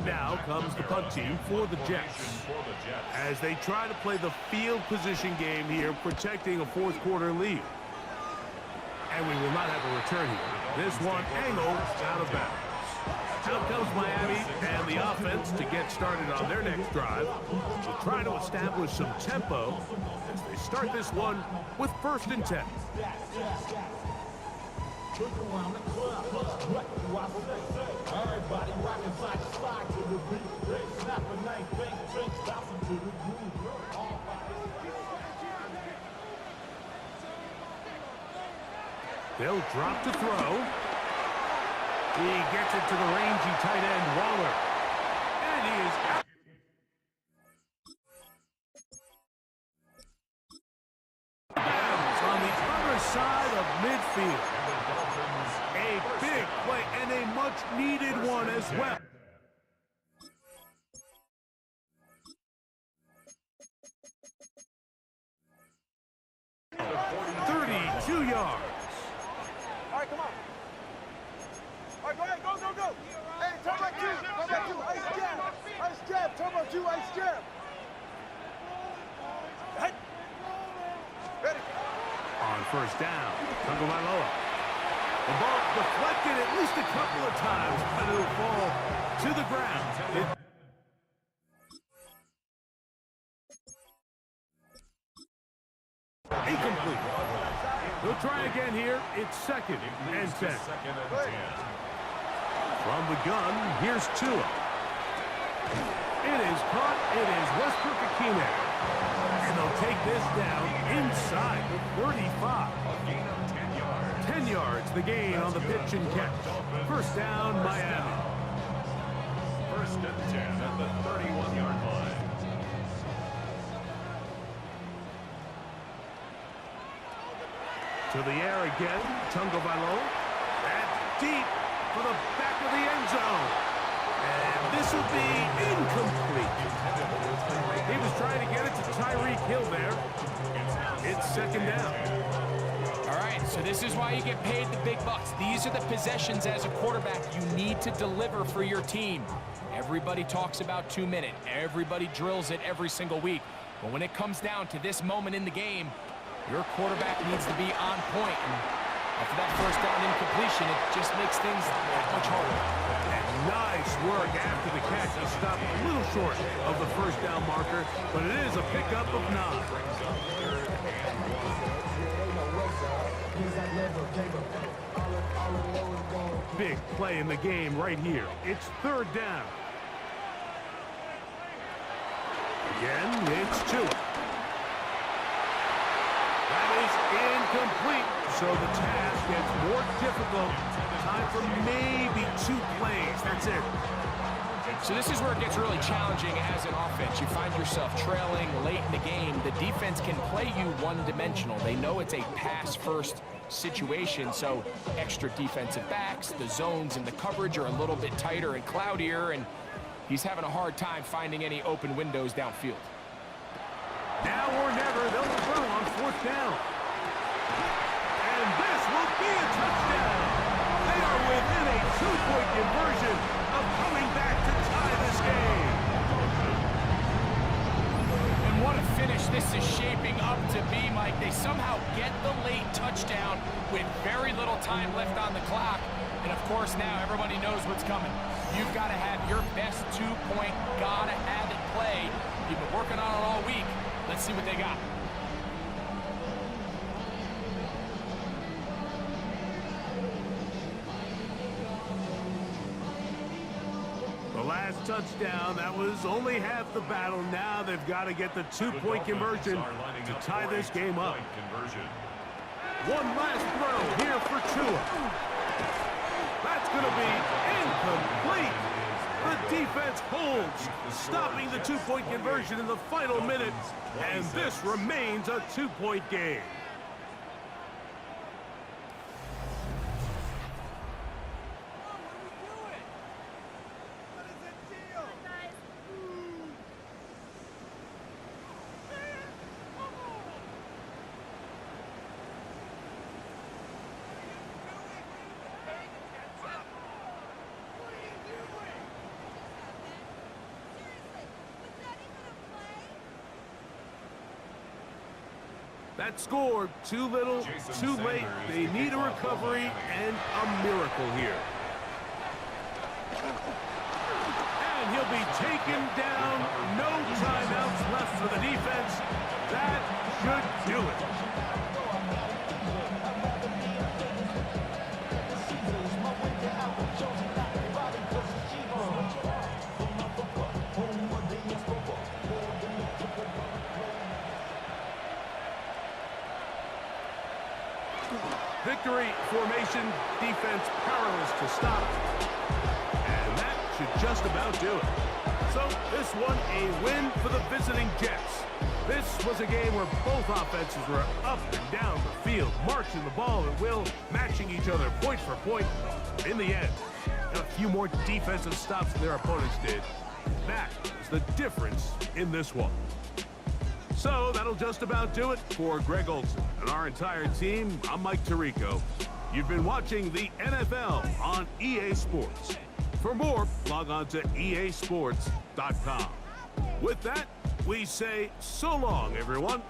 Now comes the punt team for the Jets as they try to play the field position game here, protecting a 4th quarter lead. And we will not have a return here. This one angled out of bounds. Out comes Miami and the offense to get started on their next drive. They'll try to establish some tempo as they start this one with 1st and 10. Around the club, what do I say? Everybody rockin' side to side to the beat. They snap a night, bank, drink, bouncing to the groove. They'll drop to throw. He gets it to the rangy tight end, Waller. And he is out. Bounds on the other side of midfield. A big play and a much-needed one as well. Oh, 32 yards. All right, come on. All right, go ahead, go. Hey, turn back 2, ice jab, turn back 2, ice jab. Hey. Ready. On 1st down, Tagovailoa. The ball deflected at least a couple of times, but it'll fall to the ground. Incomplete. They'll try again here. It's 2nd and 10. From the gun, here's Tua. It is caught. It is Westbrook-Ikhine. And they'll take this down inside the 35. 10 yards, the gain on the pitch and catch. 1st down, Miami. 1st and 10 at the 31-yard line. To the air again, Tagovailoa. That's deep for the back of the end zone. And this will be incomplete. He was trying to get it to Tyreek Hill there. It's second down. All right, so this is why you get paid the big bucks. These are the possessions as a quarterback you need to deliver for your team. Everybody talks about 2 minutes. Everybody drills it every single week. But when it comes down to this moment in the game, your quarterback needs to be on point. And after that first down incompletion, it just makes things that much harder. And nice work after the catch. He stopped a little short of the first down marker, but it is a pickup of 9. Big play in the game right here. It's third down. Again, it's Tua. That is incomplete. So the task gets more difficult. Time for maybe 2 plays. That's it. So this is where it gets really challenging as an offense. You find yourself trailing late in the game. The defense can play you one-dimensional. They know it's a pass-first situation, so extra defensive backs, the zones and the coverage are a little bit tighter and cloudier, and he's having a hard time finding any open windows downfield. Now or never, they'll throw on fourth down. And this will be a touchdown. They are within a 2-point conversion of coming back to tie this game. And what a finish this is shaping up to be, Mike. They somehow get the late touchdown with very little time left on the clock. And, of course, now everybody knows what's coming. You've got to have your best 2-point, gotta have it play. You've been working on it all week. Let's see what they got. The last touchdown, that was only half the battle. Now they've got to get the 2-point conversion to tie this game up. One last throw here for Tua. That's going to be incomplete. The defense holds, stopping the 2-point conversion in the final minute, and this remains a 2-point game. That score, too little, too late. They need a recovery and a miracle here. And he'll be taken down. No timeouts left for the defense. That should do it. Victory formation, defense powerless to stop. And that should just about do it. So this one a win for the visiting Jets. This was a game where both offenses were up and down the field, marching the ball at will, matching each other point for point. In the end, a few more defensive stops than their opponents did. That is the difference in this one. So that'll just about do it for Greg Olson and our entire team. I'm Mike Tirico. You've been watching the NFL on EA Sports. For more, log on to easports.com. With that, we say so long, everyone.